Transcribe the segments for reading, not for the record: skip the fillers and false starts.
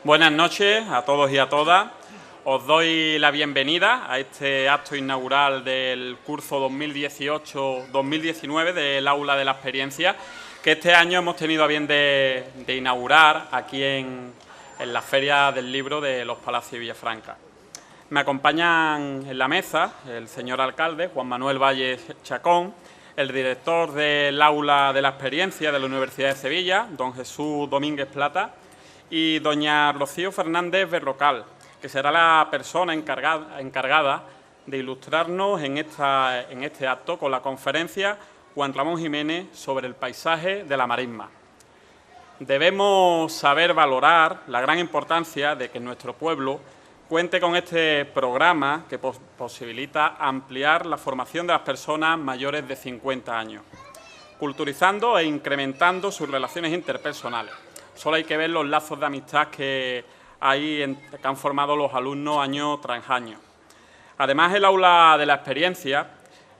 Buenas noches a todos y a todas. Os doy la bienvenida a este acto inaugural del curso 2018-2019 del Aula de la Experiencia, que este año hemos tenido a bien de inaugurar aquí en la Feria del Libro de Los Palacios de Villafranca. Me acompañan en la mesa el señor alcalde, Juan Manuel Valle Chacón, el director del Aula de la Experiencia de la Universidad de Sevilla, don Jesús Domínguez Plata, y doña Rocío Fernández Berrocal, que será la persona encargada de ilustrarnos en este acto con la conferencia Juan Ramón Jiménez sobre el paisaje de la marisma. Debemos saber valorar la gran importancia de que nuestro pueblo cuente con este programa que posibilita ampliar la formación de las personas mayores de 50 años, culturizando e incrementando sus relaciones interpersonales. Solo hay que ver los lazos de amistad que han formado los alumnos año tras año. Además, el Aula de la Experiencia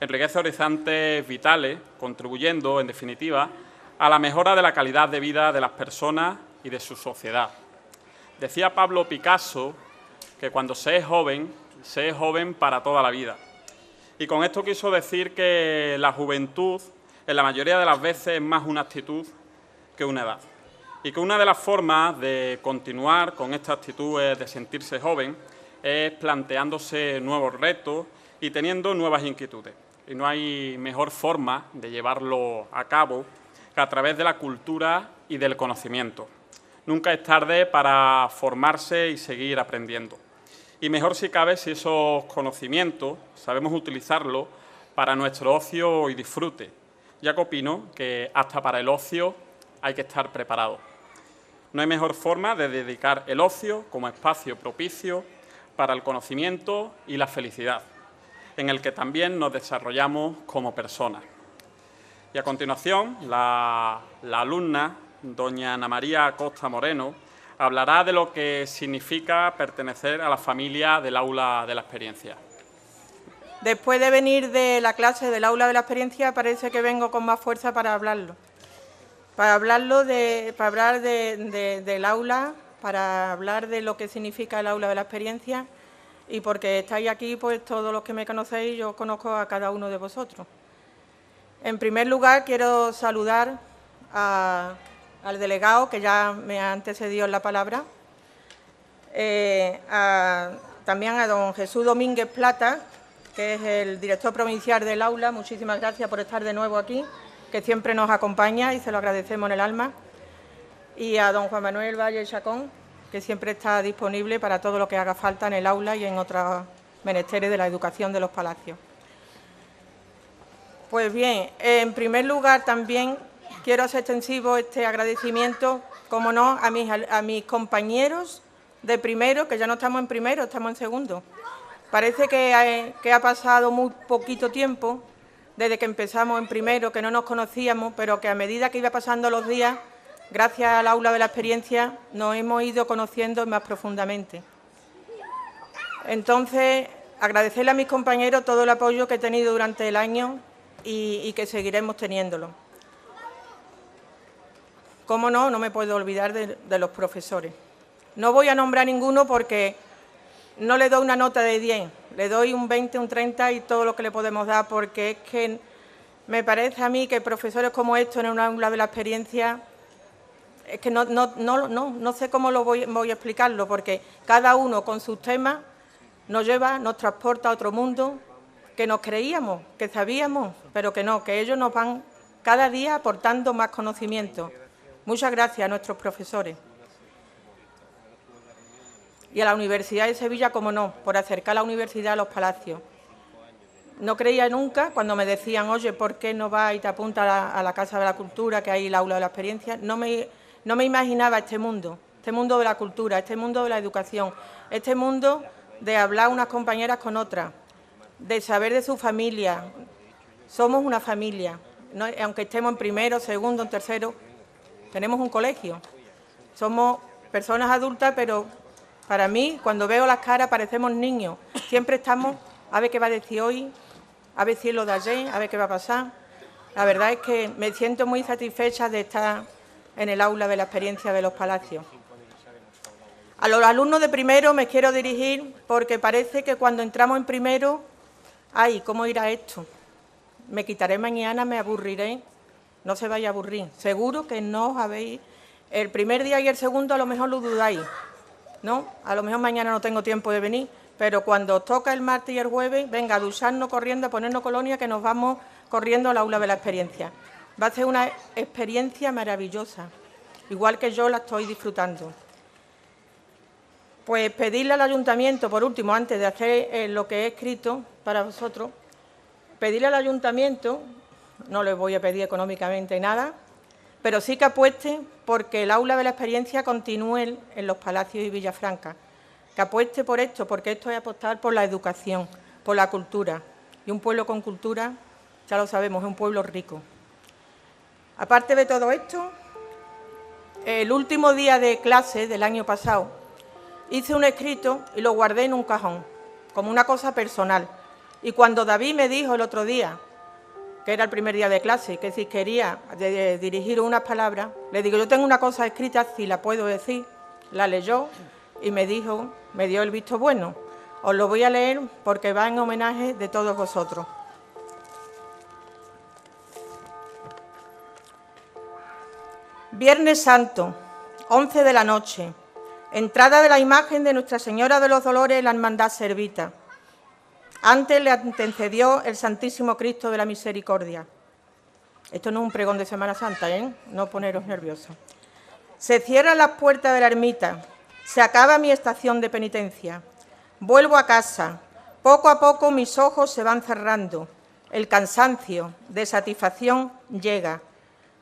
enriquece horizontes vitales, contribuyendo, en definitiva, a la mejora de la calidad de vida de las personas y de su sociedad. Decía Pablo Picasso que cuando se es joven para toda la vida. Y con esto quiso decir que la juventud, en la mayoría de las veces, es más una actitud que una edad. Y que una de las formas de continuar con esta actitud de sentirse joven es planteándose nuevos retos y teniendo nuevas inquietudes. Y no hay mejor forma de llevarlo a cabo que a través de la cultura y del conocimiento. Nunca es tarde para formarse y seguir aprendiendo. Y mejor si cabe si esos conocimientos sabemos utilizarlos para nuestro ocio y disfrute, ya que opino que hasta para el ocio hay que estar preparado. No hay mejor forma de dedicar el ocio como espacio propicio para el conocimiento y la felicidad, en el que también nos desarrollamos como personas. Y a continuación, la alumna, doña Ana María Acosta Moreno, hablará de lo que significa pertenecer a la familia del Aula de la Experiencia. Después de venir de la clase del Aula de la Experiencia, parece que vengo con más fuerza para hablarlo. Para hablar del aula, para hablar de lo que significa el Aula de la Experiencia, y porque estáis aquí, pues todos los que me conocéis, yo conozco a cada uno de vosotros. En primer lugar, quiero saludar al delegado, que ya me ha antecedido en la palabra, también a don Jesús Domínguez Plata, que es el director provincial del aula. Muchísimas gracias por estar de nuevo aquí, que siempre nos acompaña y se lo agradecemos en el alma. Y a don Juan Manuel Valle Chacón, que siempre está disponible para todo lo que haga falta en el aula y en otros menesteres de la educación de los palacios. Pues bien, en primer lugar también quiero hacer extensivo este agradecimiento, como no, a mis compañeros de primero, que ya no estamos en primero, estamos en segundo. Parece que ha pasado muy poquito tiempo desde que empezamos en primero, que no nos conocíamos, pero que a medida que iba pasando los días, gracias al Aula de la Experiencia, nos hemos ido conociendo más profundamente. Entonces, agradecerle a mis compañeros todo el apoyo que he tenido durante el año y que seguiremos teniéndolo. Cómo no, no me puedo olvidar de los profesores. No voy a nombrar ninguno porque no le doy una nota de 10, le doy un 20, un 30 y todo lo que le podemos dar, porque es que me parece a mí que profesores como estos en un aula de la experiencia, es que no sé cómo lo voy a explicarlo, porque cada uno con sus temas nos lleva, nos transporta a otro mundo que nos creíamos, que sabíamos, pero que no, que ellos nos van cada día aportando más conocimiento. Muchas gracias a nuestros profesores. Y a la Universidad de Sevilla, como no, por acercar la universidad a los palacios. No creía nunca, cuando me decían, oye, ¿por qué no vas y te apuntas a la Casa de la Cultura, que hay el Aula de la Experiencia? No me imaginaba este mundo de la cultura, este mundo de la educación, este mundo de hablar unas compañeras con otras, de saber de su familia. Somos una familia, ¿no? Aunque estemos en primero, segundo, en tercero, tenemos un colegio. Somos personas adultas, pero para mí, cuando veo las caras, parecemos niños. Siempre estamos, a ver qué va a decir hoy, a ver si es lo de ayer, a ver qué va a pasar. La verdad es que me siento muy satisfecha de estar en el Aula de la Experiencia de los Palacios. A los alumnos de primero me quiero dirigir porque parece que cuando entramos en primero, ¡ay, cómo irá esto! Me quitaré mañana, me aburriré. No se vaya a aburrir. Seguro que no os habéis... El primer día y el segundo a lo mejor lo dudáis, ¿no? A lo mejor mañana no tengo tiempo de venir, pero cuando os toca el martes y el jueves, venga, a ducharnos corriendo, a ponernos colonia, que nos vamos corriendo al aula de la experiencia. Va a ser una experiencia maravillosa, igual que yo la estoy disfrutando. Pues pedirle al ayuntamiento, por último, antes de hacer lo que he escrito para vosotros, pedirle al ayuntamiento, no les voy a pedir económicamente nada, pero sí que apueste porque el aula de la experiencia continúe en los Palacios y Villafranca, que apueste por esto, porque esto es apostar por la educación, por la cultura. Y un pueblo con cultura, ya lo sabemos, es un pueblo rico. Aparte de todo esto, el último día de clase del año pasado, hice un escrito y lo guardé en un cajón, como una cosa personal. Y cuando David me dijo el otro día, que era el primer día de clase, que si quería dirigir unas palabras, le digo, yo tengo una cosa escrita, si la puedo decir. La leyó y me dijo, me dio el visto bueno. Os lo voy a leer porque va en homenaje de todos vosotros. Viernes Santo, 11 de la noche. Entrada de la imagen de Nuestra Señora de los Dolores en la Hermandad Servita. Antes le antecedió el Santísimo Cristo de la Misericordia. Esto no es un pregón de Semana Santa, ¿eh? No poneros nerviosos. Se cierran las puertas de la ermita. Se acaba mi estación de penitencia. Vuelvo a casa. Poco a poco mis ojos se van cerrando. El cansancio de satisfacción llega.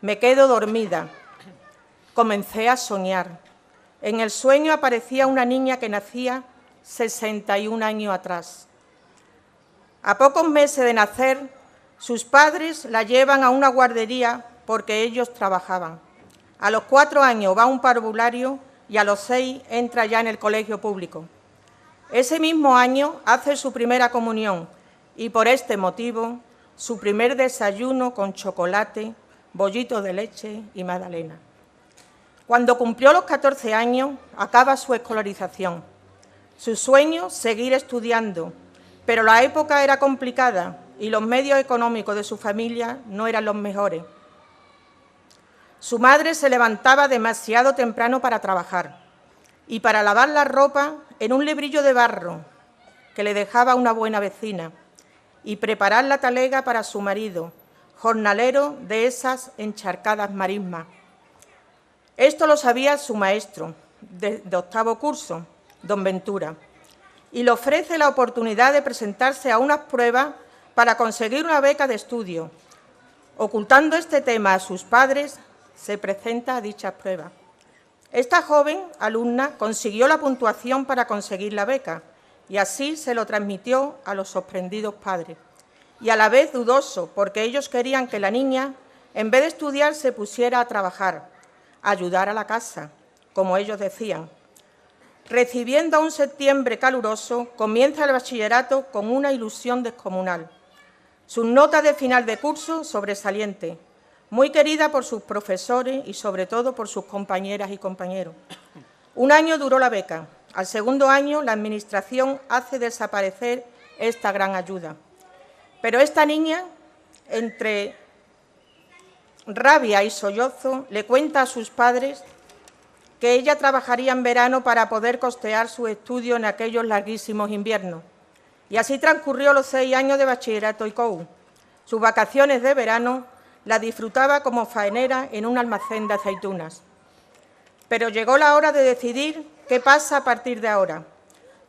Me quedo dormida. Comencé a soñar. En el sueño aparecía una niña que nacía 61 años atrás. A pocos meses de nacer, sus padres la llevan a una guardería porque ellos trabajaban. A los 4 años va a un parvulario y a los 6 entra ya en el colegio público. Ese mismo año hace su primera comunión y por este motivo su primer desayuno con chocolate, bollito de leche y magdalena. Cuando cumplió los 14 años, acaba su escolarización. Su sueño, seguir estudiando, pero la época era complicada y los medios económicos de su familia no eran los mejores. Su madre se levantaba demasiado temprano para trabajar y para lavar la ropa en un lebrillo de barro que le dejaba una buena vecina y preparar la talega para su marido, jornalero de esas encharcadas marismas. Esto lo sabía su maestro de 8º curso, don Ventura, y le ofrece la oportunidad de presentarse a unas pruebas para conseguir una beca de estudio. Ocultando este tema a sus padres, se presenta a dichas pruebas. Esta joven alumna consiguió la puntuación para conseguir la beca y así se lo transmitió a los sorprendidos padres. Y a la vez dudoso, porque ellos querían que la niña, en vez de estudiar, se pusiera a trabajar, a ayudar a la casa, como ellos decían. Recibiendo a un septiembre caluroso, comienza el bachillerato con una ilusión descomunal. Sus notas de final de curso sobresalientes, muy querida por sus profesores y sobre todo por sus compañeras y compañeros. Un año duró la beca. Al segundo año, la Administración hace desaparecer esta gran ayuda. Pero esta niña, entre rabia y sollozo, le cuenta a sus padres que ella trabajaría en verano para poder costear sus estudios en aquellos larguísimos inviernos. Y así transcurrió los 6 años de bachillerato ICOU. Sus vacaciones de verano las disfrutaba como faenera en un almacén de aceitunas. Pero llegó la hora de decidir qué pasa a partir de ahora.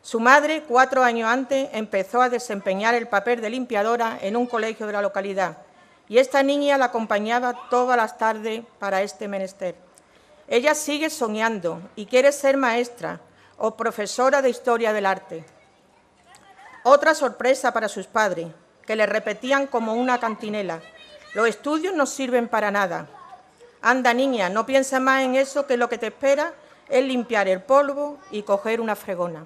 Su madre, 4 años antes, empezó a desempeñar el papel de limpiadora en un colegio de la localidad y esta niña la acompañaba todas las tardes para este menester. Ella sigue soñando y quiere ser maestra o profesora de Historia del Arte. Otra sorpresa para sus padres, que le repetían como una cantinela: los estudios no sirven para nada. Anda, niña, no piensa más en eso, que lo que te espera es limpiar el polvo y coger una fregona.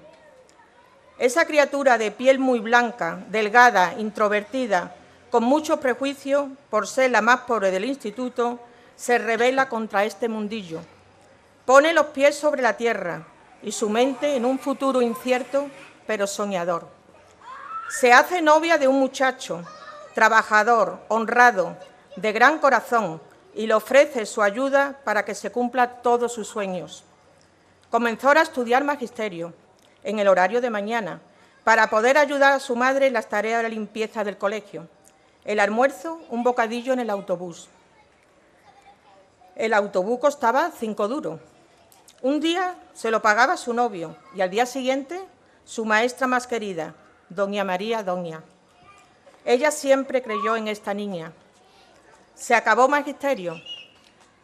Esa criatura de piel muy blanca, delgada, introvertida, con muchos prejuicios por ser la más pobre del instituto, se rebela contra este mundillo. Pone los pies sobre la tierra, y su mente en un futuro incierto pero soñador. Se hace novia de un muchacho, trabajador, honrado, de gran corazón, y le ofrece su ayuda para que se cumplan todos sus sueños. Comenzó a estudiar magisterio en el horario de mañana para poder ayudar a su madre en las tareas de limpieza del colegio. El almuerzo, un bocadillo en el autobús. El autobús costaba 5 duros. Un día se lo pagaba su novio y al día siguiente su maestra más querida, doña María Doña. Ella siempre creyó en esta niña. Se acabó magisterio.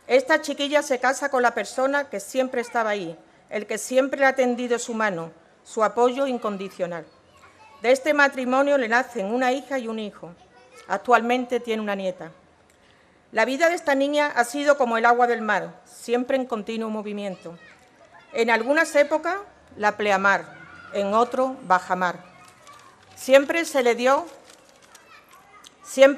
Esta chiquilla se casa con la persona que siempre estaba ahí, el que siempre le ha tendido su mano, su apoyo incondicional. De este matrimonio le nacen una hija y un hijo. Actualmente tiene una nieta. La vida de esta niña ha sido como el agua del mar, siempre en continuo movimiento. En algunas épocas, la pleamar, en otro, bajamar. Siempre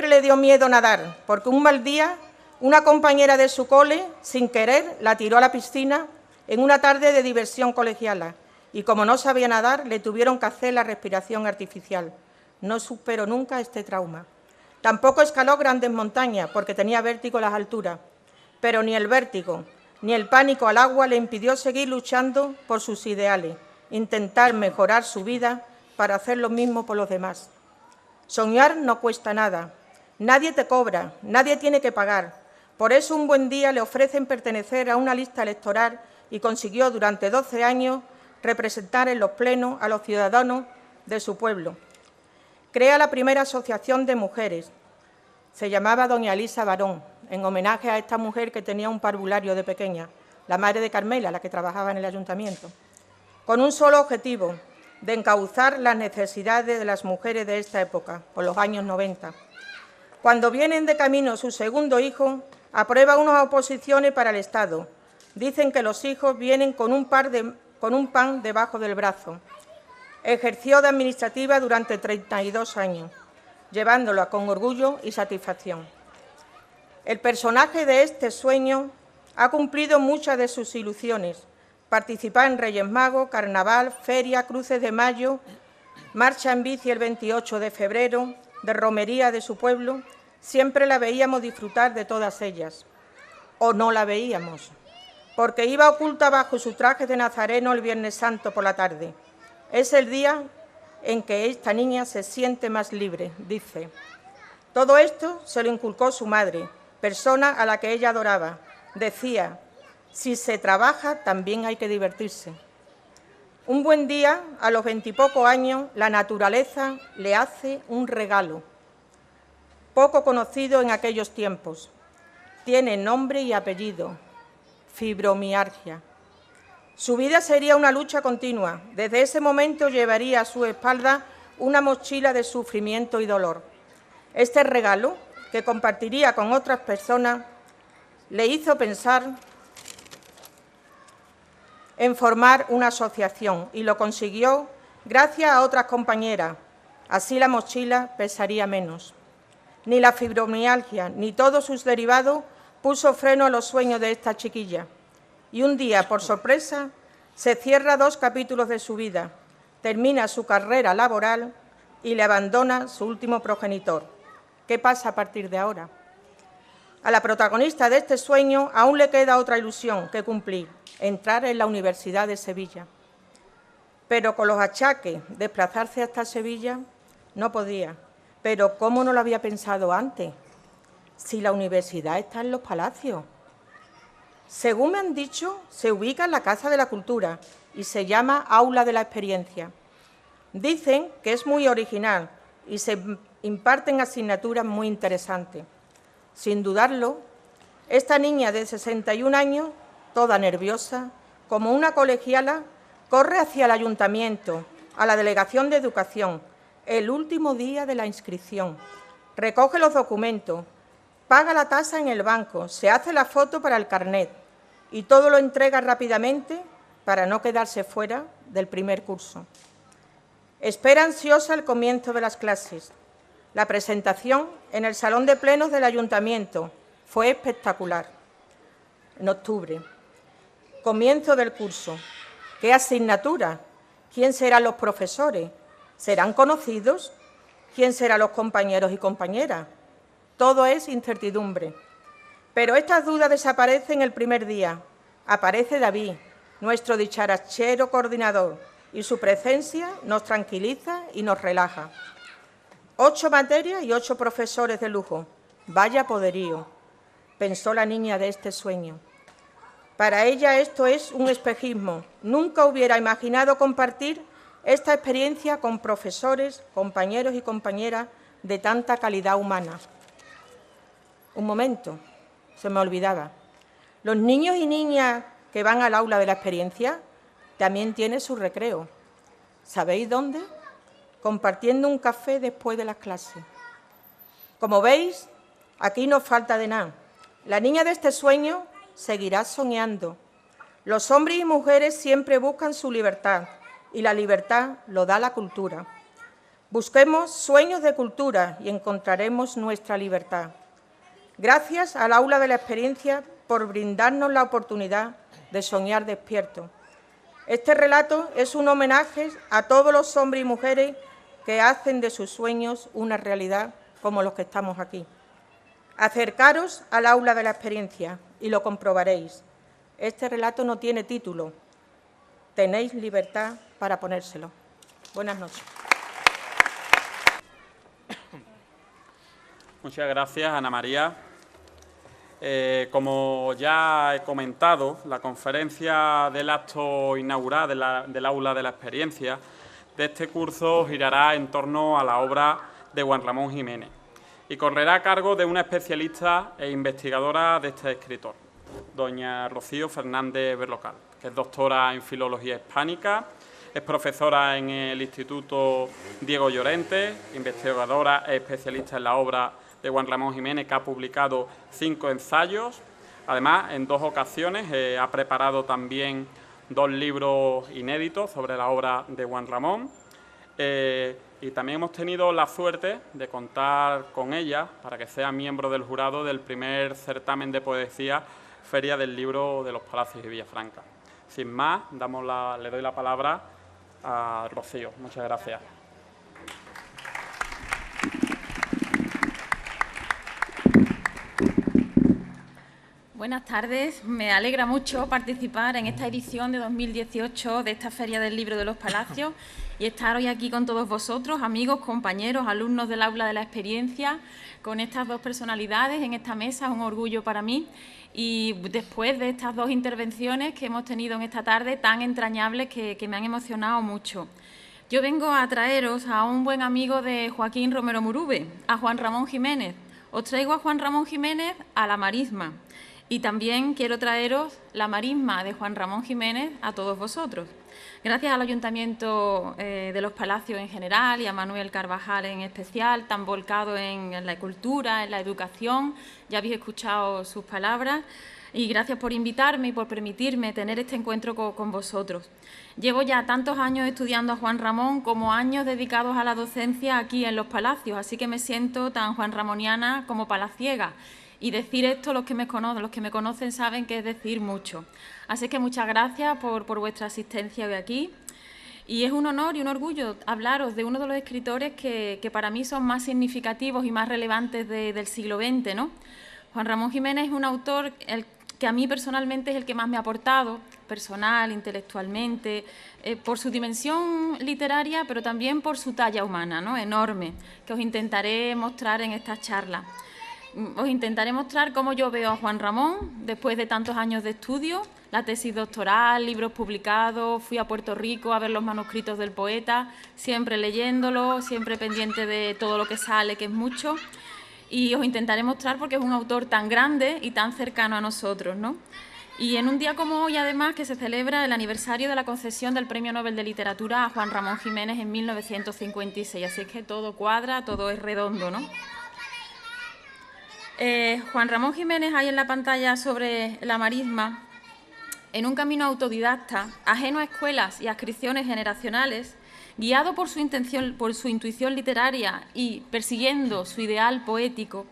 le dio miedo nadar, porque un mal día, una compañera de su cole, sin querer, la tiró a la piscina en una tarde de diversión colegiala, y como no sabía nadar, le tuvieron que hacer la respiración artificial. No superó nunca este trauma. Tampoco escaló grandes montañas, porque tenía vértigo a las alturas, pero ni el vértigo ni el pánico al agua le impidió seguir luchando por sus ideales, intentar mejorar su vida para hacer lo mismo por los demás. Soñar no cuesta nada, nadie te cobra, nadie tiene que pagar. Por eso un buen día le ofrecen pertenecer a una lista electoral y consiguió durante 12 años representar en los plenos a los ciudadanos de su pueblo. Crea la primera asociación de mujeres. Se llamaba doña Elisa Barón, en homenaje a esta mujer que tenía un parvulario de pequeña, la madre de Carmela, la que trabajaba en el ayuntamiento, con un solo objetivo, de encauzar las necesidades de las mujeres de esta época, por los años 90. Cuando vienen de camino su segundo hijo, aprueba unas oposiciones para el Estado. Dicen que los hijos vienen con un pan debajo del brazo. Ejerció de administrativa durante 32 años, llevándola con orgullo y satisfacción. El personaje de este sueño ha cumplido muchas de sus ilusiones. Participar en Reyes Magos, Carnaval, Feria, Cruces de Mayo, marcha en bici el 28 de febrero, de romería de su pueblo. Siempre la veíamos disfrutar de todas ellas. O no la veíamos, porque iba oculta bajo su traje de nazareno el Viernes Santo por la tarde. Es el día en que esta niña se siente más libre, dice. Todo esto se lo inculcó su madre, persona a la que ella adoraba. Decía, si se trabaja, también hay que divertirse. Un buen día, a los 20 y pocos años, la naturaleza le hace un regalo, poco conocido en aquellos tiempos. Tiene nombre y apellido, fibromialgia. Su vida sería una lucha continua. Desde ese momento llevaría a su espalda una mochila de sufrimiento y dolor. Este regalo, que compartiría con otras personas, le hizo pensar en formar una asociación y lo consiguió gracias a otras compañeras. Así la mochila pesaría menos. Ni la fibromialgia ni todos sus derivados puso freno a los sueños de esta chiquilla. Y un día, por sorpresa, se cierra 2 capítulos de su vida, termina su carrera laboral y le abandona su último progenitor. ¿Qué pasa a partir de ahora? A la protagonista de este sueño aún le queda otra ilusión que cumplir, entrar en la Universidad de Sevilla. Pero con los achaques, desplazarse hasta Sevilla no podía. Pero ¿cómo no lo había pensado antes? Si la universidad está en Los Palacios. Según me han dicho, se ubica en la Casa de la Cultura y se llama Aula de la Experiencia. Dicen que es muy original y se imparten asignaturas muy interesantes. Sin dudarlo, esta niña de 61 años, toda nerviosa, como una colegiala, corre hacia el ayuntamiento, a la Delegación de Educación, el último día de la inscripción. Recoge los documentos, paga la tasa en el banco, se hace la foto para el carnet y todo lo entrega rápidamente para no quedarse fuera del primer curso. Espera ansiosa el comienzo de las clases. La presentación en el Salón de Plenos del Ayuntamiento fue espectacular. En octubre, comienzo del curso. ¿Qué asignatura? ¿Quién serán los profesores? ¿Serán conocidos? ¿Quién serán los compañeros y compañeras? Todo es incertidumbre. Pero estas dudas desaparecen el primer día. Aparece David, nuestro dicharachero coordinador, y su presencia nos tranquiliza y nos relaja. 8 materias y 8 profesores de lujo. Vaya poderío, pensó la niña de este sueño. Para ella esto es un espejismo. Nunca hubiera imaginado compartir esta experiencia con profesores, compañeros y compañeras de tanta calidad humana. Un momento, se me olvidaba. Los niños y niñas que van al aula de la experiencia también tienen su recreo. ¿Sabéis dónde? Compartiendo un café después de las clases. Como veis, aquí no falta de nada. La niña de este sueño seguirá soñando. Los hombres y mujeres siempre buscan su libertad y la libertad lo da la cultura. Busquemos sueños de cultura y encontraremos nuestra libertad. Gracias al aula de la experiencia por brindarnos la oportunidad de soñar despierto. Este relato es un homenaje a todos los hombres y mujeres que hacen de sus sueños una realidad como los que estamos aquí. Acercaros al aula de la experiencia y lo comprobaréis. Este relato no tiene título. Tenéis libertad para ponérselo. Buenas noches. Muchas gracias, Ana María. Como ya he comentado, la conferencia del acto inaugural del Aula de la Experiencia de este curso girará en torno a la obra de Juan Ramón Jiménez y correrá a cargo de una especialista e investigadora de este escritor, doña Rocío Fernández Berlocal, que es doctora en Filología Hispánica, es profesora en el Instituto Diego Llorente, investigadora e especialista en la obra de Juan Ramón Jiménez, que ha publicado 5 ensayos. Además, en 2 ocasiones ha preparado también 2 libros inéditos sobre la obra de Juan Ramón. Y también hemos tenido la suerte de contar con ella para que sea miembro del jurado del primer certamen de poesía Feria del Libro de los Palacios de Villafranca. Sin más, le doy la palabra a Rocío. Muchas gracias. Buenas tardes, me alegra mucho participar en esta edición de 2018 de esta Feria del Libro de los Palacios y estar hoy aquí con todos vosotros, amigos, compañeros, alumnos del Aula de la Experiencia, con estas 2 personalidades en esta mesa, es un orgullo para mí. Y después de estas 2 intervenciones que hemos tenido en esta tarde tan entrañables que me han emocionado mucho. Yo vengo a traeros a un buen amigo de Joaquín Romero Murube, a Juan Ramón Jiménez. Os traigo a Juan Ramón Jiménez a la marisma. Y también quiero traeros la marisma de Juan Ramón Jiménez a todos vosotros. Gracias al Ayuntamiento de los Palacios en general y a Manuel Carvajal en especial, tan volcado en la cultura, en la educación, ya habéis escuchado sus palabras. Y gracias por invitarme y por permitirme tener este encuentro con vosotros. Llevo ya tantos años estudiando a Juan Ramón como años dedicados a la docencia aquí en los Palacios, así que me siento tan juanramoniana como palaciega. Y decir esto, los que me conocen saben que es decir mucho. Así que muchas gracias por vuestra asistencia hoy aquí. Y es un honor y un orgullo hablaros de uno de los escritores que para mí son más significativos y más relevantes del siglo XX, ¿no? Juan Ramón Jiménez es un autor que a mí personalmente es el que más me ha aportado, personal, intelectualmente, por su dimensión literaria, pero también por su talla humana, ¿no? Enorme, que os intentaré mostrar en esta charla. Os intentaré mostrar cómo yo veo a Juan Ramón después de tantos años de estudio, la tesis doctoral, libros publicados, fui a Puerto Rico a ver los manuscritos del poeta, siempre leyéndolo, siempre pendiente de todo lo que sale, que es mucho, y os intentaré mostrar porque es un autor tan grande y tan cercano a nosotros, ¿no? Y en un día como hoy, además, que se celebra el aniversario de la concesión del Premio Nobel de Literatura a Juan Ramón Jiménez en 1956, así que todo cuadra, todo es redondo, ¿no? Juan Ramón Jiménez, ahí en la pantalla sobre la marisma, en un camino autodidacta, ajeno a escuelas y adscripciones generacionales, guiado por su intuición literaria y persiguiendo su ideal poético,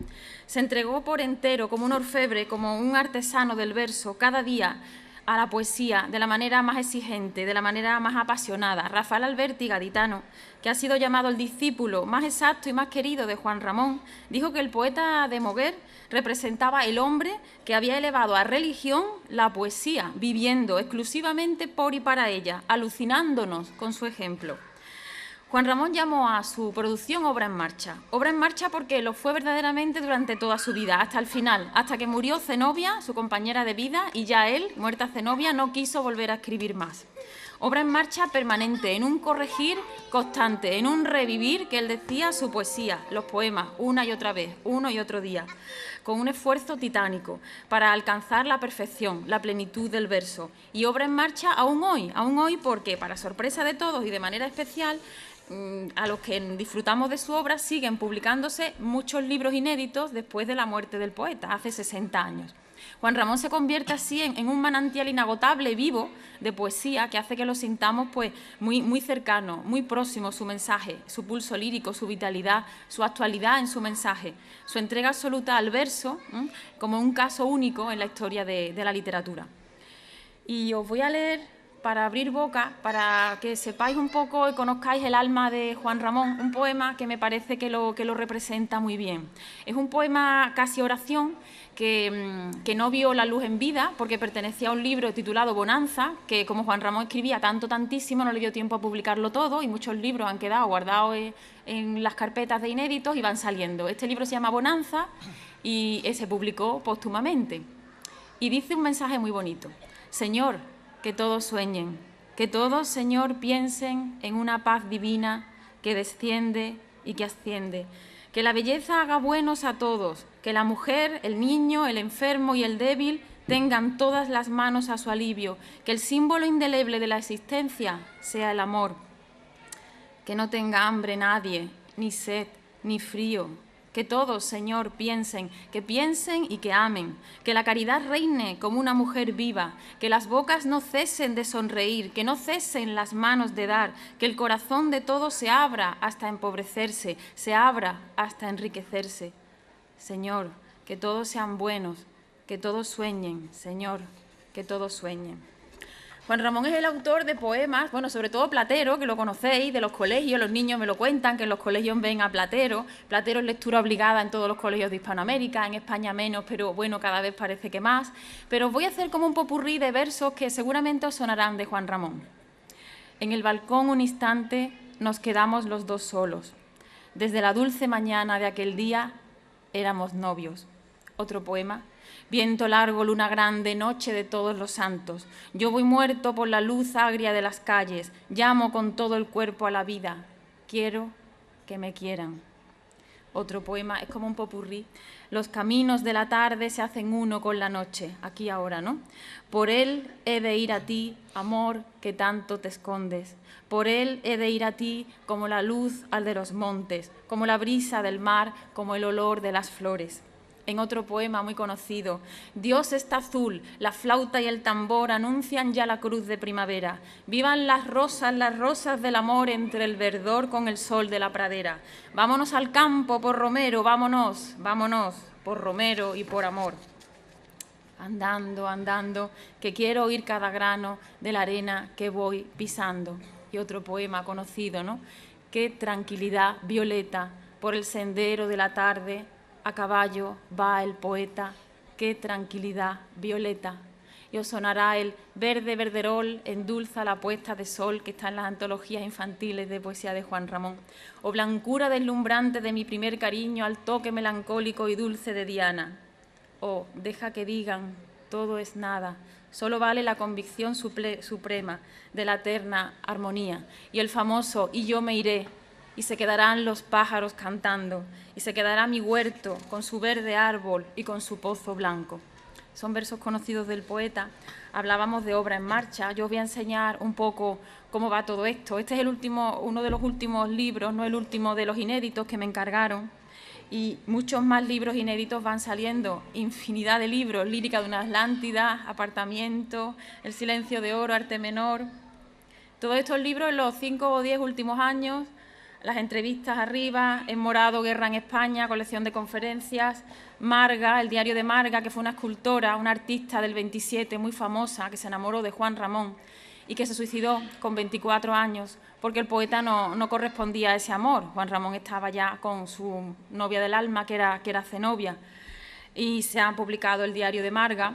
se entregó por entero como un orfebre, como un artesano del verso, cada día a la poesía de la manera más exigente, de la manera más apasionada. Rafael Alberti, gaditano, que ha sido llamado el discípulo más exacto y más querido de Juan Ramón, dijo que el poeta de Moguer representaba el hombre que había elevado a religión la poesía, viviendo exclusivamente por y para ella, alucinándonos con su ejemplo. Juan Ramón llamó a su producción obra en marcha. Obra en marcha porque lo fue verdaderamente durante toda su vida, hasta el final, hasta que murió Zenobia, su compañera de vida, y ya él, muerta Zenobia, no quiso volver a escribir más. Obra en marcha permanente, en un corregir constante, en un revivir que él decía su poesía, los poemas, una y otra vez, uno y otro día, con un esfuerzo titánico para alcanzar la perfección, la plenitud del verso. Y obra en marcha aún hoy porque, para sorpresa de todos y de manera especial, a los que disfrutamos de su obra, siguen publicándose muchos libros inéditos después de la muerte del poeta, hace 60 años. Juan Ramón se convierte así en un manantial inagotable, vivo, de poesía, que hace que lo sintamos pues, muy cercano, muy próximo su mensaje, su pulso lírico, su vitalidad, su actualidad en su mensaje, su entrega absoluta al verso, como un caso único en la historia de la literatura. Y os voy a leer, para abrir boca, para que sepáis un poco y conozcáis el alma de Juan Ramón, un poema que me parece que lo representa muy bien. Es un poema casi oración que no vio la luz en vida porque pertenecía a un libro titulado Bonanza, que como Juan Ramón escribía tantísimo, no le dio tiempo a publicarlo todo y muchos libros han quedado guardados en las carpetas de inéditos y van saliendo. Este libro se llama Bonanza y se publicó póstumamente. Y dice un mensaje muy bonito. Señor, que todos sueñen, que todos, Señor, piensen en una paz divina que desciende y que asciende. Que la belleza haga buenos a todos, que la mujer, el niño, el enfermo y el débil tengan todas las manos a su alivio, que el símbolo indeleble de la existencia sea el amor. Que no tenga hambre nadie, ni sed, ni frío. Que todos, Señor, piensen, que piensen y que amen, que la caridad reine como una mujer viva, que las bocas no cesen de sonreír, que no cesen las manos de dar, que el corazón de todos se abra hasta empobrecerse, se abra hasta enriquecerse. Señor, que todos sean buenos, que todos sueñen, Señor, que todos sueñen. Juan Ramón es el autor de poemas, bueno, sobre todo Platero, que lo conocéis, de los colegios, los niños me lo cuentan, que en los colegios ven a Platero. Platero es lectura obligada en todos los colegios de Hispanoamérica, en España menos, pero bueno, cada vez parece que más. Pero os voy a hacer como un popurrí de versos que seguramente os sonarán de Juan Ramón. En el balcón un instante nos quedamos los dos solos. Desde la dulce mañana de aquel día éramos novios. Otro poema. Viento largo, luna grande, noche de todos los santos. Yo voy muerto por la luz agria de las calles. Llamo con todo el cuerpo a la vida. Quiero que me quieran. Otro poema, es como un popurrí. Los caminos de la tarde se hacen uno con la noche. Aquí ahora, ¿no? Por él he de ir a ti, amor, que tanto te escondes. Por él he de ir a ti como la luz al de los montes, como la brisa del mar, como el olor de las flores. En otro poema muy conocido, Dios está azul, la flauta y el tambor anuncian ya la cruz de primavera. Vivan las rosas del amor entre el verdor con el sol de la pradera. Vámonos al campo por Romero, vámonos, vámonos, por Romero y por amor. Andando, andando, que quiero oír cada grano de la arena que voy pisando. Y otro poema conocido, ¿no? Qué tranquilidad violeta por el sendero de la tarde. A caballo va el poeta, qué tranquilidad violeta. Y os sonará el verde verderol, endulza la puesta de sol que está en las antologías infantiles de poesía de Juan Ramón. O blancura deslumbrante de mi primer cariño al toque melancólico y dulce de Diana. O deja que digan, todo es nada, solo vale la convicción suprema de la eterna armonía. Y el famoso y yo me iré. Y se quedarán los pájaros cantando, y se quedará mi huerto con su verde árbol y con su pozo blanco. Son versos conocidos del poeta. Hablábamos de obra en marcha. Yo os voy a enseñar un poco cómo va todo esto. Este es uno de los últimos libros, no el último de los inéditos que me encargaron. Y muchos más libros inéditos van saliendo, infinidad de libros, Lírica de una Atlántida, Apartamiento, El silencio de oro, Arte menor. Todos estos libros en los 5 o 10 últimos años Las entrevistas arriba, en morado, Guerra en España, colección de conferencias, Marga, el diario de Marga, que fue una escultora, una artista del 27 muy famosa, que se enamoró de Juan Ramón y que se suicidó con 24 años porque el poeta no correspondía a ese amor. Juan Ramón estaba ya con su novia del alma, que era Zenobia, y se ha publicado el diario de Marga.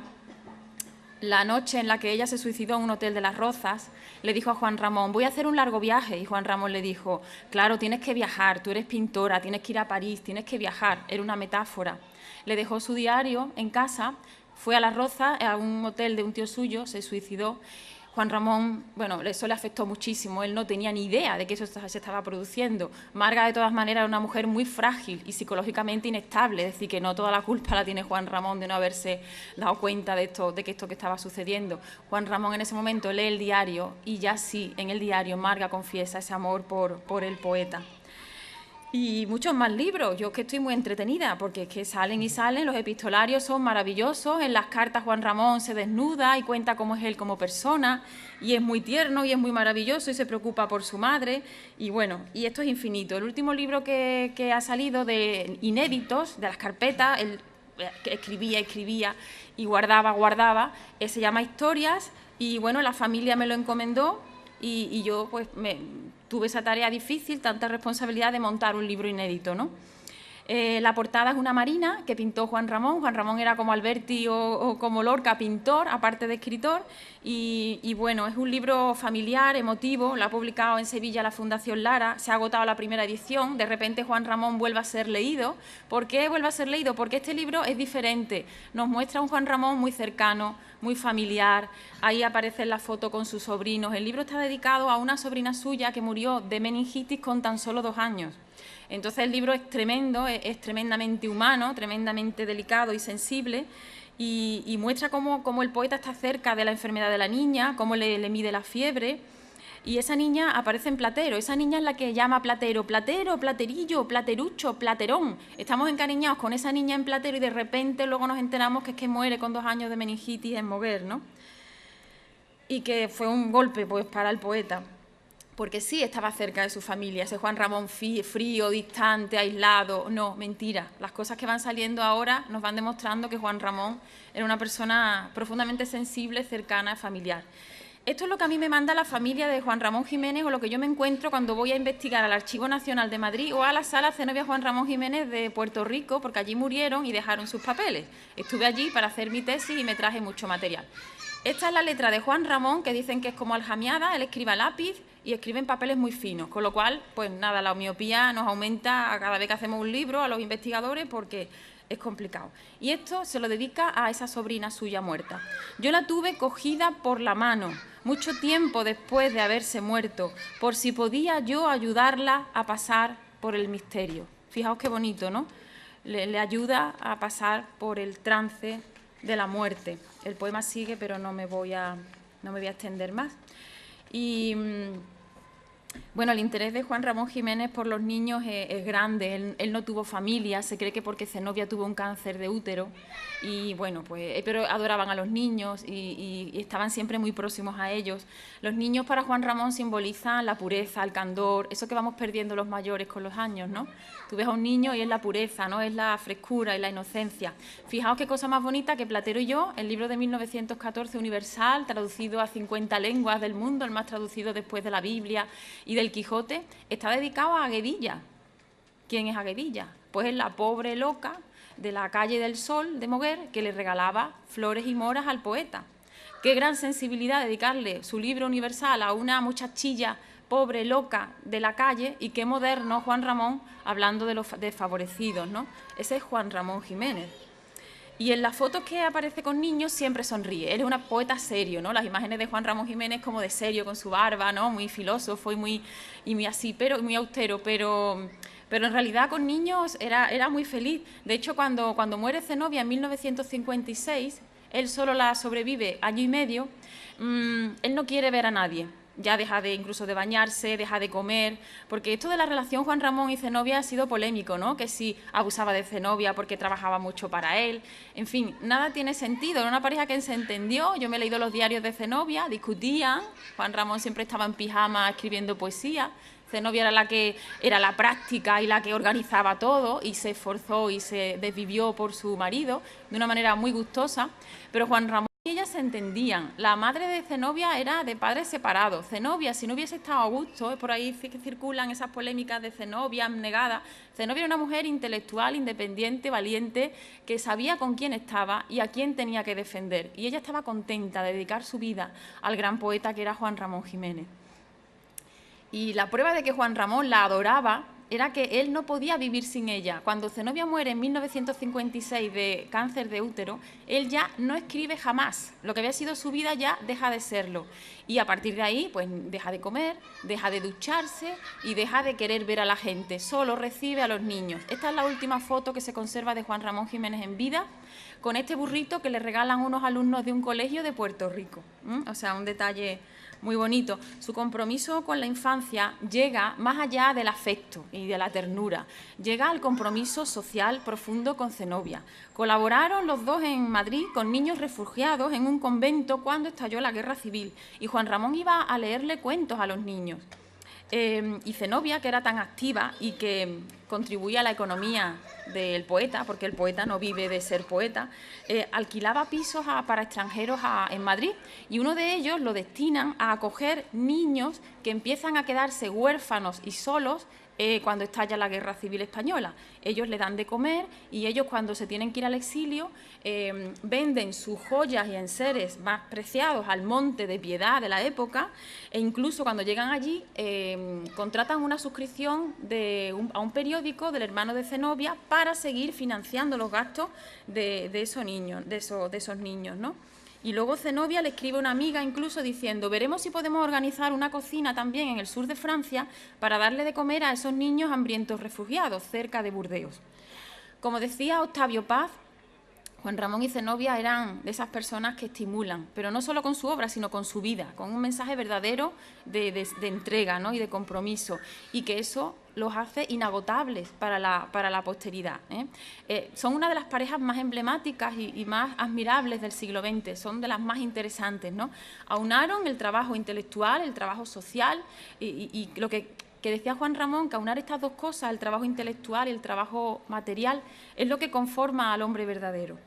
La noche en la que ella se suicidó en un hotel de Las Rozas, le dijo a Juan Ramón: voy a hacer un largo viaje. Y Juan Ramón le dijo: claro, tienes que viajar, tú eres pintora, tienes que ir a París, tienes que viajar. Era una metáfora. Le dejó su diario en casa, fue a Las Rozas, a un hotel de un tío suyo, se suicidó. Juan Ramón, bueno, eso le afectó muchísimo, él no tenía ni idea de que eso se estaba produciendo. Marga, de todas maneras, era una mujer muy frágil y psicológicamente inestable, es decir, que no toda la culpa la tiene Juan Ramón de no haberse dado cuenta de que esto que estaba sucediendo. Juan Ramón en ese momento lee el diario y ya sí, en el diario Marga confiesa ese amor por el poeta. Y muchos más libros. Yo es que estoy muy entretenida porque es que salen y salen, los epistolarios son maravillosos. En las cartas Juan Ramón se desnuda y cuenta cómo es él como persona y es muy tierno y es muy maravilloso y se preocupa por su madre. Y bueno, y esto es infinito. El último libro que ha salido de inéditos, de las carpetas, él escribía y guardaba, se llama Historias y bueno, la familia me lo encomendó. Y yo pues tuve esa tarea difícil, tanta responsabilidad de montar un libro inédito, ¿no? La portada es una marina que pintó Juan Ramón. Juan Ramón era como Alberti o como Lorca, pintor, aparte de escritor. Y bueno, es un libro familiar, emotivo. Lo ha publicado en Sevilla la Fundación Lara. Se ha agotado la primera edición. De repente Juan Ramón vuelve a ser leído. ¿Por qué vuelve a ser leído? Porque este libro es diferente. Nos muestra un Juan Ramón muy cercano, muy familiar. Ahí aparece la foto con sus sobrinos. El libro está dedicado a una sobrina suya que murió de meningitis con tan solo 2 años. Entonces el libro es tremendo, es tremendamente humano, tremendamente delicado y sensible y muestra cómo el poeta está cerca de la enfermedad de la niña, cómo le mide la fiebre. Y esa niña aparece en Platero, esa niña es la que llama Platero, Platero, Platerillo, Platerucho, Platerón. Estamos encariñados con esa niña en Platero y de repente luego nos enteramos que es que muere con 2 años de meningitis en Moguer, ¿no? Y que fue un golpe pues para el poeta, porque sí estaba cerca de su familia, ese Juan Ramón frío, distante, aislado. No, mentira. Las cosas que van saliendo ahora nos van demostrando que Juan Ramón era una persona profundamente sensible, cercana, familiar. Esto es lo que a mí me manda la familia de Juan Ramón Jiménez o lo que yo me encuentro cuando voy a investigar al Archivo Nacional de Madrid o a la Sala Zenobia Juan Ramón Jiménez de Puerto Rico, porque allí murieron y dejaron sus papeles. Estuve allí para hacer mi tesis y me traje mucho material. Esta es la letra de Juan Ramón, que dicen que es como aljamiada, él escribe a lápiz y escribe en papeles muy finos, con lo cual, pues nada, la miopía nos aumenta a cada vez que hacemos un libro a los investigadores porque es complicado. Y esto se lo dedica a esa sobrina suya muerta. Yo la tuve cogida por la mano, mucho tiempo después de haberse muerto, por si podía yo ayudarla a pasar por el misterio. Fijaos qué bonito, ¿no? Le ayuda a pasar por el trance de la muerte. El poema sigue, pero no me voy a extender más. Y bueno, el interés de Juan Ramón Jiménez por los niños es grande. Él no tuvo familia, se cree que porque Zenobia tuvo un cáncer de útero y bueno, pues pero adoraban a los niños y estaban siempre muy próximos a ellos. Los niños para Juan Ramón simbolizan la pureza, el candor, eso que vamos perdiendo los mayores con los años, ¿no? Tú ves a un niño y es la pureza, ¿no? Es la frescura y la inocencia. Fijaos qué cosa más bonita que Platero y yo, el libro de 1914 universal, traducido a 50 lenguas del mundo, el más traducido después de la Biblia y del Quijote, está dedicado a Guedilla. ¿Quién es Guedilla? Pues es la pobre loca de la calle del Sol de Moguer que le regalaba flores y moras al poeta. Qué gran sensibilidad dedicarle su libro universal a una muchachilla pobre, loca de la calle, y qué moderno Juan Ramón hablando de los desfavorecidos, ¿no? Ese es Juan Ramón Jiménez. Y en las fotos que aparece con niños siempre sonríe. Él es un poeta serio, ¿no? Las imágenes de Juan Ramón Jiménez como de serio, con su barba, ¿no? Muy filósofo y muy así, pero muy austero, pero en realidad con niños era muy feliz. De hecho, cuando muere Zenobia en 1956, él solo la sobrevive año y medio, él no quiere ver a nadie. Ya deja incluso de bañarse, deja de comer, porque esto de la relación Juan Ramón y Zenobia ha sido polémico, ¿no? Que si abusaba de Zenobia porque trabajaba mucho para él, en fin, nada tiene sentido. Era una pareja que se entendió. Yo me he leído los diarios de Zenobia, discutían, Juan Ramón siempre estaba en pijama escribiendo poesía, Zenobia era la que era la práctica y la que organizaba todo y se esforzó y se desvivió por su marido de una manera muy gustosa, pero Juan Ramón y ella se entendían. La madre de Zenobia era de padres separados. Zenobia, si no hubiese estado a gusto, por ahí que circulan esas polémicas de Zenobia abnegada. Zenobia era una mujer intelectual, independiente, valiente, que sabía con quién estaba y a quién tenía que defender. Y ella estaba contenta de dedicar su vida al gran poeta que era Juan Ramón Jiménez. Y la prueba de que Juan Ramón la adoraba era que él no podía vivir sin ella. Cuando Zenobia muere en 1956 de cáncer de útero, él ya no escribe jamás. Lo que había sido su vida ya deja de serlo. Y a partir de ahí, pues deja de comer, deja de ducharse y deja de querer ver a la gente. Solo recibe a los niños. Esta es la última foto que se conserva de Juan Ramón Jiménez en vida, con este burrito que le regalan unos alumnos de un colegio de Puerto Rico. O sea, un detalle muy bonito. Su compromiso con la infancia llega más allá del afecto y de la ternura. Llega al compromiso social profundo con Zenobia. Colaboraron los dos en Madrid con niños refugiados en un convento cuando estalló la Guerra Civil y Juan Ramón iba a leerle cuentos a los niños. Y Zenobia, que era tan activa y que contribuía a la economía del poeta, porque el poeta no vive de ser poeta, alquilaba pisos para extranjeros en Madrid y uno de ellos lo destinan a acoger niños que empiezan a quedarse huérfanos y solos cuando estalla la Guerra Civil Española. Ellos le dan de comer y ellos, cuando se tienen que ir al exilio, venden sus joyas y enseres más preciados al Monte de Piedad de la época, e incluso cuando llegan allí contratan una suscripción a un periódico del hermano de Zenobia para seguir financiando los gastos de esos niños, ¿no? Y luego Zenobia le escribe a una amiga incluso diciendo: veremos si podemos organizar una cocina también en el sur de Francia para darle de comer a esos niños hambrientos refugiados cerca de Burdeos. Como decía Octavio Paz, Juan Ramón y Zenobia eran de esas personas que estimulan, pero no solo con su obra, sino con su vida, con un mensaje verdadero de entrega, ¿no? Y de compromiso, y que eso los hace inagotables para la posteridad, son una de las parejas más emblemáticas y más admirables del siglo XX, son de las más interesantes, ¿no? Aunaron el trabajo intelectual, el trabajo social y lo que decía Juan Ramón, que aunar estas dos cosas, el trabajo intelectual y el trabajo material, es lo que conforma al hombre verdadero.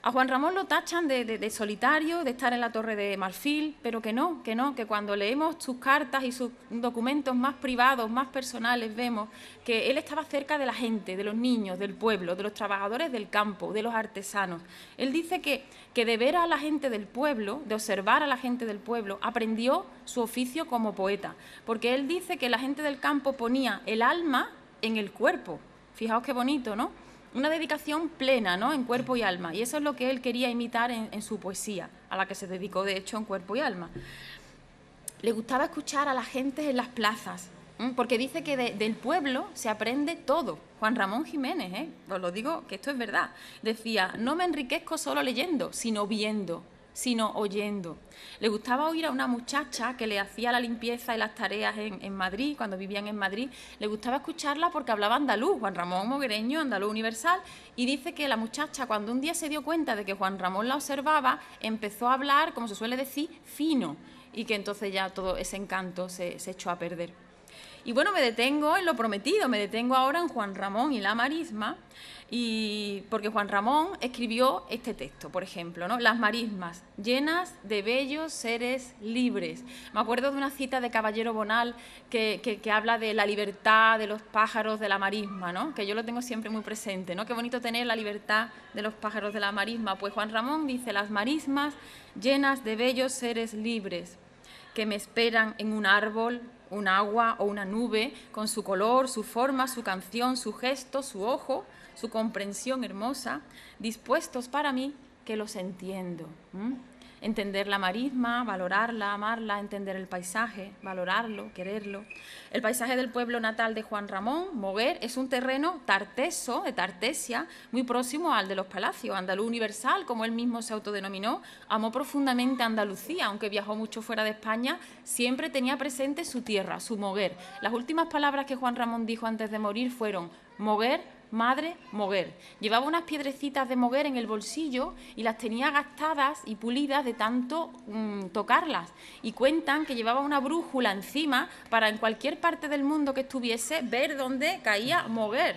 A Juan Ramón lo tachan de solitario, de estar en la Torre de Marfil, pero que cuando leemos sus cartas y sus documentos más privados, más personales, vemos que él estaba cerca de la gente, de los niños, del pueblo, de los trabajadores del campo, de los artesanos. Él dice que de ver a la gente del pueblo, de observar a la gente del pueblo, aprendió su oficio como poeta, porque él dice que la gente del campo ponía el alma en el cuerpo. Fijaos qué bonito, ¿no? Una dedicación plena, ¿no? En cuerpo y alma. Y eso es lo que él quería imitar en su poesía, a la que se dedicó, de hecho, en cuerpo y alma. Le gustaba escuchar a la gente en las plazas, porque dice que del pueblo se aprende todo. Juan Ramón Jiménez, os lo digo que esto es verdad. Decía: no me enriquezco solo leyendo, sino viendo, sino oyendo. Le gustaba oír a una muchacha que le hacía la limpieza y las tareas en Madrid, cuando vivían en Madrid. Le gustaba escucharla porque hablaba andaluz, Juan Ramón moguereño, andaluz universal, y dice que la muchacha, cuando un día se dio cuenta de que Juan Ramón la observaba, empezó a hablar, como se suele decir, fino, y que entonces ya todo ese encanto se echó a perder. Y bueno, me detengo en lo prometido, me detengo ahora en Juan Ramón y la marisma, porque Juan Ramón escribió este texto, por ejemplo, ¿no? Las marismas, llenas de bellos seres libres. Me acuerdo de una cita de Caballero Bonal que habla de la libertad de los pájaros de la marisma, ¿no? Que yo lo tengo siempre muy presente, ¿no? Qué bonito tener la libertad de los pájaros de la marisma. Pues Juan Ramón dice: las marismas, llenas de bellos seres libres, que me esperan en un árbol, un agua o una nube, con su color, su forma, su canción, su gesto, su ojo, su comprensión hermosa, dispuestos para mí que los entiendo. Entender la marisma, valorarla, amarla, entender el paisaje, valorarlo, quererlo. El paisaje del pueblo natal de Juan Ramón, Moguer, es un terreno tarteso, de Tartesia, muy próximo al de los Palacios. Andaluz universal, como él mismo se autodenominó, amó profundamente Andalucía, aunque viajó mucho fuera de España, siempre tenía presente su tierra, su Moguer. Las últimas palabras que Juan Ramón dijo antes de morir fueron: Moguer Madre Moguer. Llevaba unas piedrecitas de Moguer en el bolsillo y las tenía gastadas y pulidas de tanto tocarlas. Y cuentan que llevaba una brújula encima para en cualquier parte del mundo que estuviese ver dónde caía Moguer.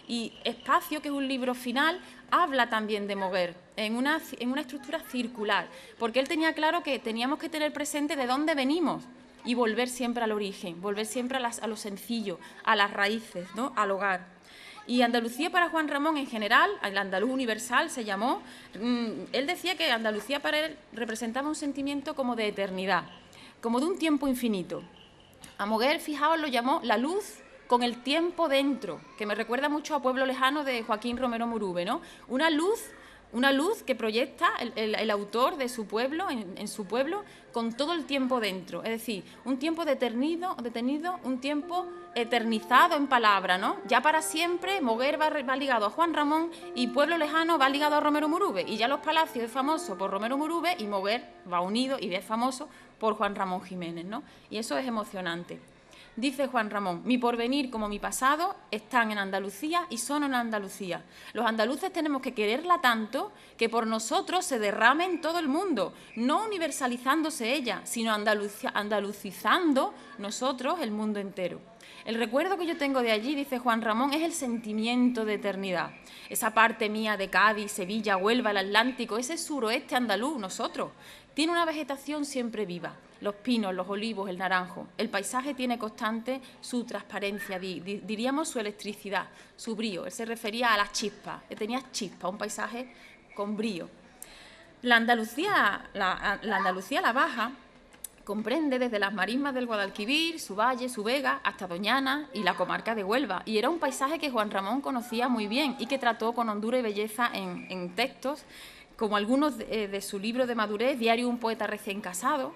Y Espacio, que es un libro final, habla también de Moguer en una estructura circular, porque él tenía claro que teníamos que tener presente de dónde venimos y volver siempre al origen, volver siempre a lo sencillo, a las raíces, ¿no?, al hogar. Y Andalucía para Juan Ramón en general, el andaluz universal se llamó, él decía que Andalucía para él representaba un sentimiento como de eternidad, como de un tiempo infinito. A Moguer, fijaos, lo llamó la luz con el tiempo dentro, que me recuerda mucho a Pueblo Lejano de Joaquín Romero Murube, ¿no? Una luz que proyecta el autor de su pueblo, en su pueblo, con todo el tiempo dentro. Es decir, un tiempo detenido, un tiempo eternizado en palabra, ¿no? Ya para siempre, Moguer va ligado a Juan Ramón y Pueblo Lejano va ligado a Romero Murube. Y ya Los Palacios es famoso por Romero Murube y Moguer va unido y es famoso por Juan Ramón Jiménez, ¿no? Y eso es emocionante. Dice Juan Ramón: mi porvenir como mi pasado están en Andalucía y son en Andalucía. Los andaluces tenemos que quererla tanto que por nosotros se derrame en todo el mundo, no universalizándose ella, sino andalucizando nosotros el mundo entero. El recuerdo que yo tengo de allí, dice Juan Ramón, es el sentimiento de eternidad. Esa parte mía de Cádiz, Sevilla, Huelva, el Atlántico, ese suroeste andaluz, nosotros, tiene una vegetación siempre viva. Los pinos, los olivos, el naranjo. El paisaje tiene constante su transparencia, diríamos su electricidad, su brío. Él se refería a las chispas, tenía chispa, un paisaje con brío. La Andalucía la Baja comprende desde las marismas del Guadalquivir, su valle, su vega, hasta Doñana y la comarca de Huelva. Y era un paisaje que Juan Ramón conocía muy bien y que trató con hondura y belleza en textos, como algunos de su libro de madurez, Diario de un poeta recién casado,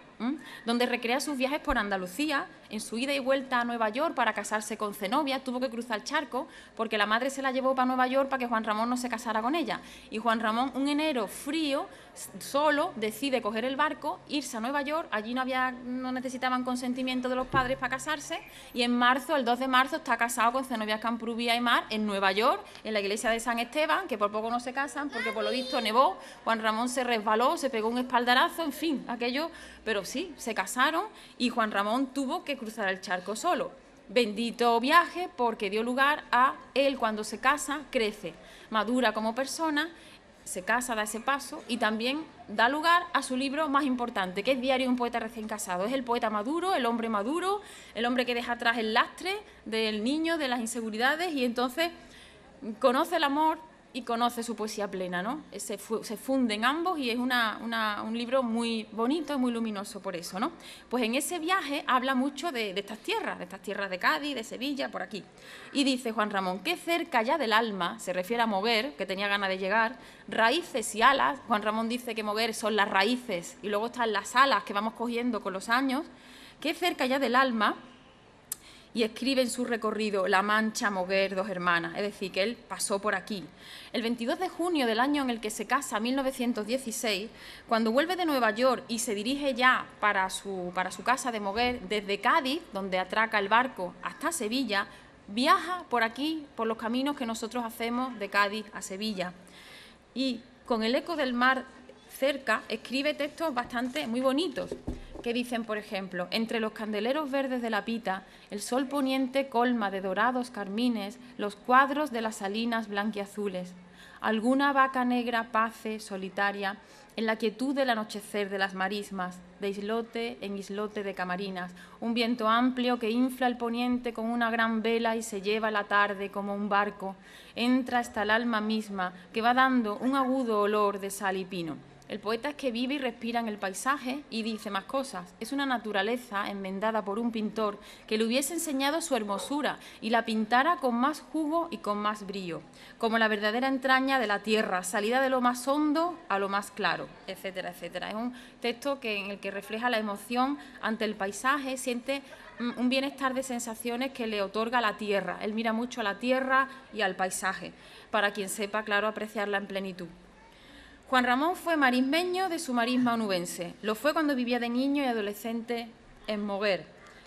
donde recrea sus viajes por Andalucía. En su ida y vuelta a Nueva York para casarse con Zenobia, tuvo que cruzar el charco porque la madre se la llevó para Nueva York para que Juan Ramón no se casara con ella. Y Juan Ramón, un enero frío, solo, decide coger el barco, irse a Nueva York. Allí no necesitaban consentimiento de los padres para casarse. Y en marzo, el 2 de marzo, está casado con Zenobia Camprubí Aymar en Nueva York, en la iglesia de San Esteban, que por poco no se casan porque por lo visto nevó. Juan Ramón se resbaló, se pegó un espaldarazo, en fin, aquello. Pero sí, se casaron y Juan Ramón tuvo que cruzar el charco solo. Bendito viaje, porque dio lugar a él, cuando se casa, crece, madura como persona, se casa, da ese paso y también da lugar a su libro más importante, que es Diario de un poeta recién casado. Es el poeta maduro, el hombre que deja atrás el lastre del niño, de las inseguridades, y entonces conoce el amor y conoce su poesía plena, ¿no? Se funden ambos y es un libro muy bonito y muy luminoso por eso, ¿no? Pues en ese viaje habla mucho de estas tierras de Cádiz, de Sevilla, por aquí. Y dice Juan Ramón: qué cerca ya del alma, se refiere a Moguer, que tenía ganas de llegar, raíces y alas. Juan Ramón dice que Moguer son las raíces y luego están las alas que vamos cogiendo con los años. Qué cerca ya del alma. Y escribe en su recorrido La Mancha, Moguer, dos hermanas, es decir, que él pasó por aquí. El 22 de junio del año en el que se casa, 1916, cuando vuelve de Nueva York y se dirige ya para su casa de Moguer, desde Cádiz, donde atraca el barco, hasta Sevilla, viaja por aquí, por los caminos que nosotros hacemos de Cádiz a Sevilla. Y con el eco del mar cerca, escribe textos bastante muy bonitos, que dicen, por ejemplo: entre los candeleros verdes de la Pita, el sol poniente colma de dorados carmines los cuadros de las salinas blanquiazules. Alguna vaca negra pace, solitaria, en la quietud del anochecer de las marismas, de islote en islote de camarinas, un viento amplio que infla el poniente con una gran vela y se lleva la tarde como un barco, entra hasta el alma misma, que va dando un agudo olor de sal y pino. El poeta es que vive y respira en el paisaje y dice más cosas. Es una naturaleza enmendada por un pintor que le hubiese enseñado su hermosura y la pintara con más jugo y con más brillo, como la verdadera entraña de la tierra, salida de lo más hondo a lo más claro, etcétera, etcétera. Es un texto en el que refleja la emoción ante el paisaje, siente un bienestar de sensaciones que le otorga la tierra. Él mira mucho a la tierra y al paisaje, para quien sepa, claro, apreciarla en plenitud. Juan Ramón fue marismeño de su marisma onubense. Lo fue cuando vivía de niño y adolescente en Moguer.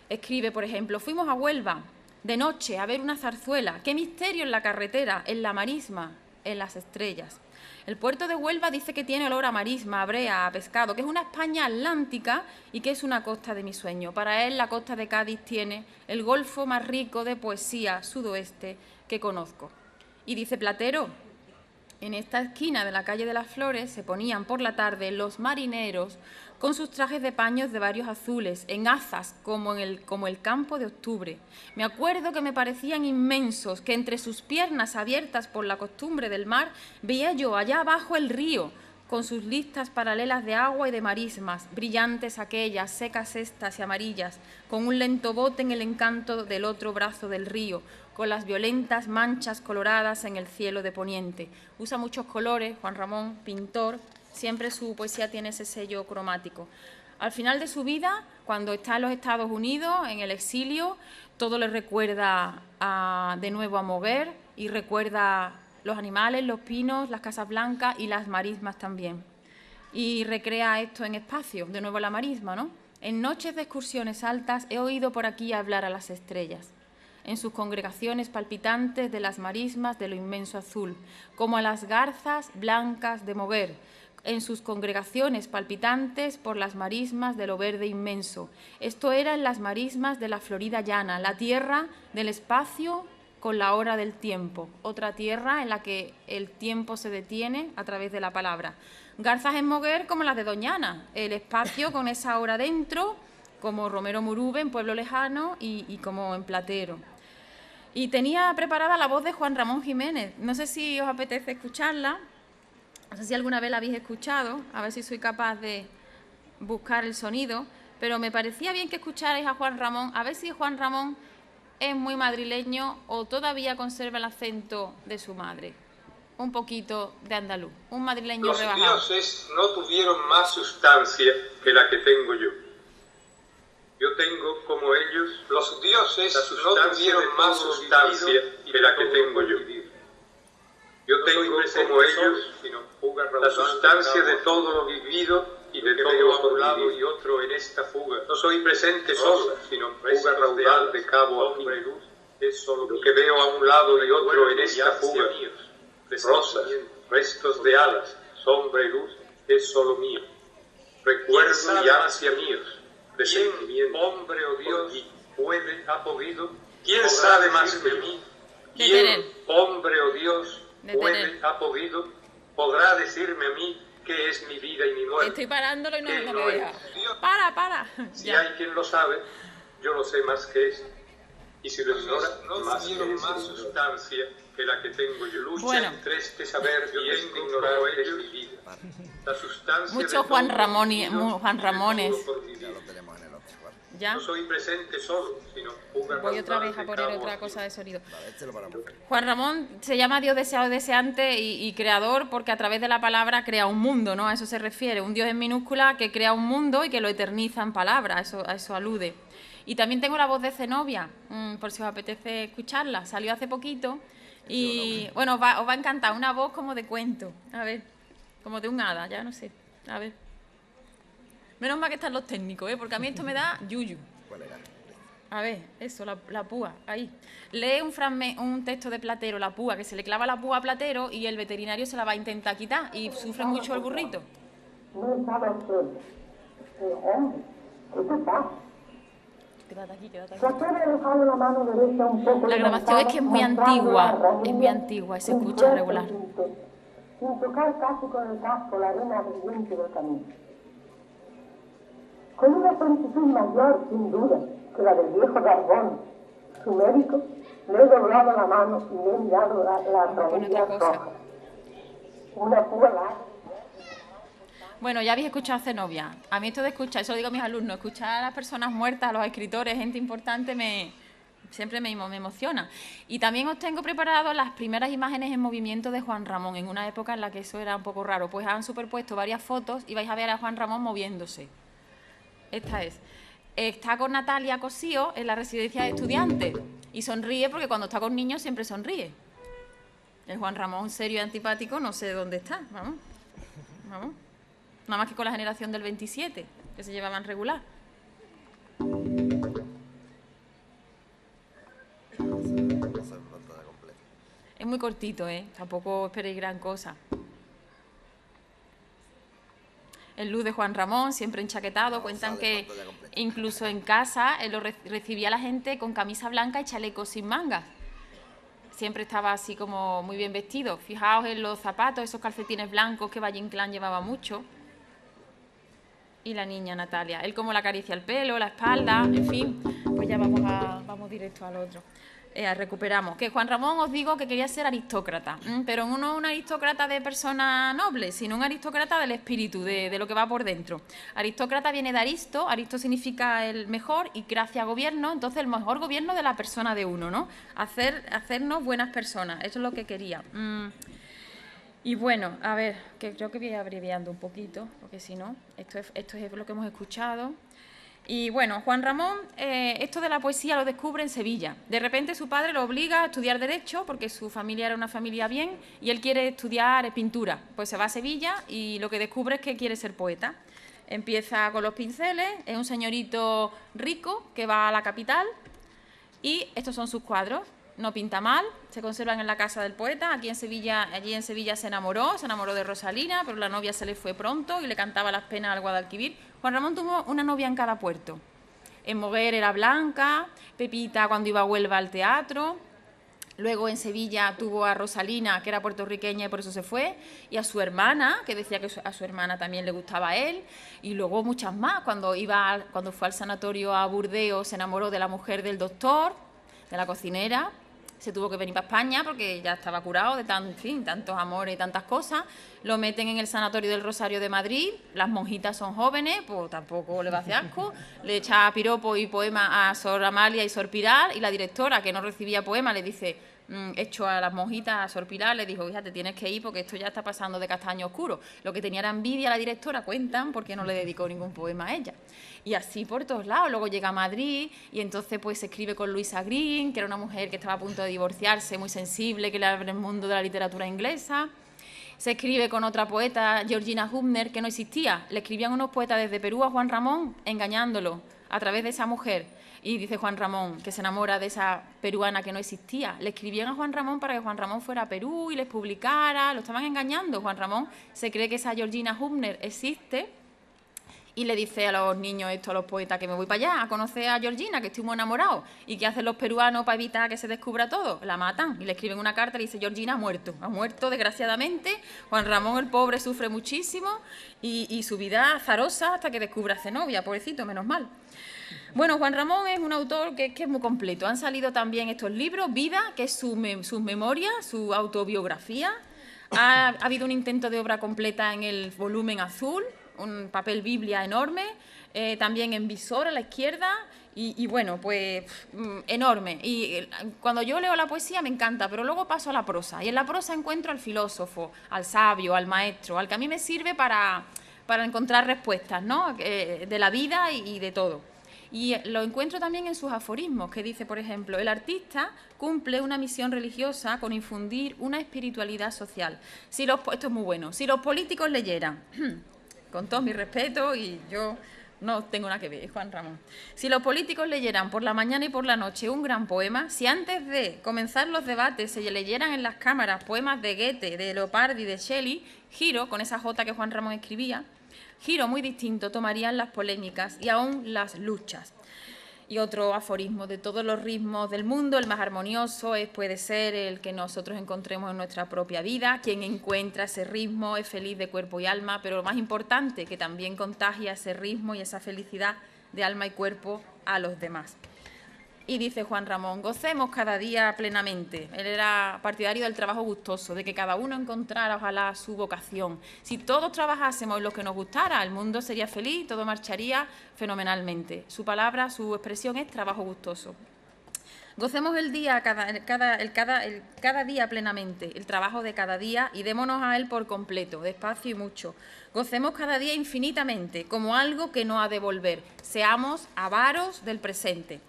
Escribe, por ejemplo: fuimos a Huelva, de noche a ver una zarzuela. ¡Qué misterio en la carretera, en la marisma, en las estrellas! El puerto de Huelva dice que tiene olor a marisma, a brea, a pescado, que es una España atlántica y que es una costa de mi sueño. Para él, la costa de Cádiz tiene el golfo más rico de poesía sudoeste que conozco. Y dice Platero: en esta esquina de la calle de las Flores se ponían por la tarde los marineros con sus trajes de paños de varios azules, en azas como el campo de octubre. Me acuerdo que me parecían inmensos, que entre sus piernas abiertas por la costumbre del mar veía yo allá abajo el río, con sus listas paralelas de agua y de marismas, brillantes aquellas, secas estas y amarillas, con un lento bote en el encanto del otro brazo del río, con las violentas manchas coloradas en el cielo de poniente. Usa muchos colores, Juan Ramón, pintor, siempre su poesía tiene ese sello cromático. Al final de su vida, cuando está en los Estados Unidos, en el exilio, todo le recuerda de nuevo a Moguer y recuerda los animales, los pinos, las casas blancas y las marismas también. Y recrea esto en espacio, de nuevo la marisma, ¿no? En noches de excursiones altas he oído por aquí hablar a las estrellas, en sus congregaciones palpitantes de las marismas de lo inmenso azul, como a las garzas blancas de Moguer, en sus congregaciones palpitantes por las marismas de lo verde inmenso. Esto era en las marismas de la Florida llana, la tierra del espacio con la hora del tiempo, otra tierra en la que el tiempo se detiene a través de la palabra. Garzas en Moguer como las de Doñana, el espacio con esa hora dentro, como Romero Murube en Pueblo Lejano y como en Platero. Y tenía preparada la voz de Juan Ramón Jiménez. No sé si os apetece escucharla, no sé si alguna vez la habéis escuchado, a ver si soy capaz de buscar el sonido, pero me parecía bien que escucharais a Juan Ramón, a ver si Juan Ramón es muy madrileño o todavía conserva el acento de su madre. Un poquito de andaluz, un madrileño rebajado. Los dioses no tuvieron más sustancia que la que tengo yo. Yo tengo, como ellos, los dioses no tuvieron más sustancia que la que tengo yo. Yo tengo, como ellos, la sustancia de todo lo vivido y de todo a un lado y otro en esta fuga. No soy presente solo, sino fuga raudal de cabo a fin. Lo que veo a un lado y otro en esta fuga, rosas, restos de alas, sombra y luz, es solo mío. Recuerdo y ansia míos, presentimiento, hombre o Dios, ha podido, ¿quién sabe más que mí? ¿Quién, hombre o Dios, ha podido, podrá decirme a mí qué es mi vida y mi muerte? Estoy parándolo y no me deja. Para. Si hay quien lo sabe, yo lo sé más que esto. Y si lo ignora, más sustancia que la que tengo yo. Lucha entre este saber y este ignorar es mi vida. La sustancia mucho Juan Ramón y Juan Ramones. ¿Ya? No soy presente solo, sino voy otra vez a poner otra cosa de sonido. Juan Ramón se llama Dios deseado y deseante y creador porque a través de la palabra crea un mundo, ¿no? A eso se refiere. Un Dios en minúscula que crea un mundo y que lo eterniza en palabras, a eso alude. Y también tengo la voz de Zenobia, por si os apetece escucharla. Salió hace poquito y, bueno, os va a encantar. Una voz como de cuento, a ver, como de un hada, ya no sé, a ver. Menos mal que están los técnicos, porque a mí esto me da yuyu. A ver, eso, la púa, ahí. Lee un texto de Platero, la púa, que se le clava la púa a Platero y el veterinario se la va a intentar quitar y sufre mucho el burrito. Quédate aquí. La grabación es que es muy antigua y se escucha regular. Sin tocar casi con el casco la arena brillante del camino. Con una prontitud mayor, sin duda, que la del viejo Garbón, su médico, le he doblado la mano y le he mirado la rodilla roja. Una púa larga. Bueno, ya habéis escuchado a Zenobia. A mí esto de escuchar, eso lo digo a mis alumnos, escuchar a las personas muertas, a los escritores, gente importante, siempre me emociona. Y también os tengo preparado las primeras imágenes en movimiento de Juan Ramón, en una época en la que eso era un poco raro. Pues han superpuesto varias fotos y vais a ver a Juan Ramón moviéndose. Esta es. Está con Natalia Cosío en la residencia de estudiantes y sonríe porque cuando está con niños siempre sonríe. El Juan Ramón serio y antipático no sé dónde está, vamos. Nada más que con la generación del 27, que se llevaban regular. Es muy cortito, tampoco esperéis gran cosa. El luz de Juan Ramón, siempre enchaquetado. Cuentan que incluso en casa él lo recibía a la gente con camisa blanca y chaleco sin mangas. Siempre estaba así como muy bien vestido. Fijaos en los zapatos, esos calcetines blancos que Valle Inclán llevaba mucho. Y la niña Natalia. Él como le acaricia el pelo, la espalda, en fin. Pues ya vamos directo al otro. Recuperamos. Que Juan Ramón, os digo que quería ser aristócrata, pero no un aristócrata de persona noble, sino un aristócrata del espíritu, de lo que va por dentro. Aristócrata viene de Aristo, Aristo significa el mejor y gracia gobierno, entonces el mejor gobierno de la persona de uno, ¿no? Hacernos buenas personas, eso es lo que quería. Y bueno, a ver, que creo que voy abreviando un poquito, porque si no, esto es lo que hemos escuchado. Y bueno, Juan Ramón, esto de la poesía lo descubre en Sevilla. De repente su padre lo obliga a estudiar Derecho, porque su familia era una familia bien, y él quiere estudiar pintura. Pues se va a Sevilla y lo que descubre es que quiere ser poeta. Empieza con los pinceles, es un señorito rico que va a la capital, y estos son sus cuadros. No pinta mal, se conservan en la casa del poeta. Allí en Sevilla se enamoró de Rosalina, pero la novia se le fue pronto y le cantaba las penas al Guadalquivir. Juan Ramón tuvo una novia en cada puerto. En Moguer era Blanca, Pepita cuando iba a Huelva al teatro. Luego en Sevilla tuvo a Rosalina, que era puertorriqueña y por eso se fue, y a su hermana, que decía que a su hermana también le gustaba a él, y luego muchas más. Cuando fue al sanatorio a Burdeos se enamoró de la mujer del doctor, de la cocinera. Se tuvo que venir para España porque ya estaba curado de tantos amores y tantas cosas. Lo meten en el Sanatorio del Rosario de Madrid. Las monjitas son jóvenes, pues tampoco le va a hacer asco. Le echa piropos y poemas a Sor Amalia y Sor Pilar, y la directora, que no recibía poemas, le dice, hecho a las monjitas, a Sor Pilar, le dijo, hija, te tienes que ir porque esto ya está pasando de castaño oscuro. Lo que tenía era envidia a la directora, cuentan, porque no le dedicó ningún poema a ella. Y así por todos lados. Luego llega a Madrid y entonces pues se escribe con Luisa Green, que era una mujer que estaba a punto de divorciarse, muy sensible, que le abre el mundo de la literatura inglesa. Se escribe con otra poeta, Georgina Hübner, que no existía. Le escribían unos poetas desde Perú a Juan Ramón, engañándolo a través de esa mujer. Y dice Juan Ramón, que se enamora de esa peruana que no existía. Le escribían a Juan Ramón para que Juan Ramón fuera a Perú y les publicara. Lo estaban engañando. Juan Ramón se cree que esa Georgina Hübner existe. Y le dice a los niños esto, a los poetas, que me voy para allá a conocer a Georgina, que estoy muy enamorado. ¿Y qué hacen los peruanos para evitar que se descubra todo? La matan y le escriben una carta y le dice, Georgina ha muerto desgraciadamente. Juan Ramón, el pobre, sufre muchísimo y su vida azarosa hasta que descubre a Zenobia, pobrecito, menos mal. Bueno, Juan Ramón es un autor que es muy completo. Han salido también estos libros, Vida, que es sus memorias, su autobiografía. Ha habido un intento de obra completa en el volumen azul, un papel Biblia enorme, también en visor a la izquierda y bueno, pues enorme. Y cuando yo leo la poesía me encanta, pero luego paso a la prosa y en la prosa encuentro al filósofo, al sabio, al maestro, al que a mí me sirve para encontrar respuestas, ¿no? De la vida y de todo. Y lo encuentro también en sus aforismos, que dice, por ejemplo, el artista cumple una misión religiosa con infundir una espiritualidad social. Esto es muy bueno. Si los políticos leyeran, con todo mi respeto, y yo no tengo nada que ver, es Juan Ramón. Si los políticos leyeran por la mañana y por la noche un gran poema, si antes de comenzar los debates se leyeran en las cámaras poemas de Goethe, de Leopardi, de Shelley, giro, con esa jota que Juan Ramón escribía, giro muy distinto tomarían las polémicas y aún las luchas. Y otro aforismo, de todos los ritmos del mundo, el más armonioso puede ser el que nosotros encontremos en nuestra propia vida. Quien encuentra ese ritmo es feliz de cuerpo y alma, pero lo más importante, que también contagia ese ritmo y esa felicidad de alma y cuerpo a los demás. Y dice Juan Ramón, gocemos cada día plenamente. Él era partidario del trabajo gustoso, de que cada uno encontrara, ojalá, su vocación. Si todos trabajásemos en lo que nos gustara, el mundo sería feliz, todo marcharía fenomenalmente. Su palabra, su expresión es trabajo gustoso. Gocemos el día, cada día plenamente, el trabajo de cada día, y démonos a él por completo, despacio y mucho. Gocemos cada día infinitamente, como algo que no ha de volver. Seamos avaros del presente.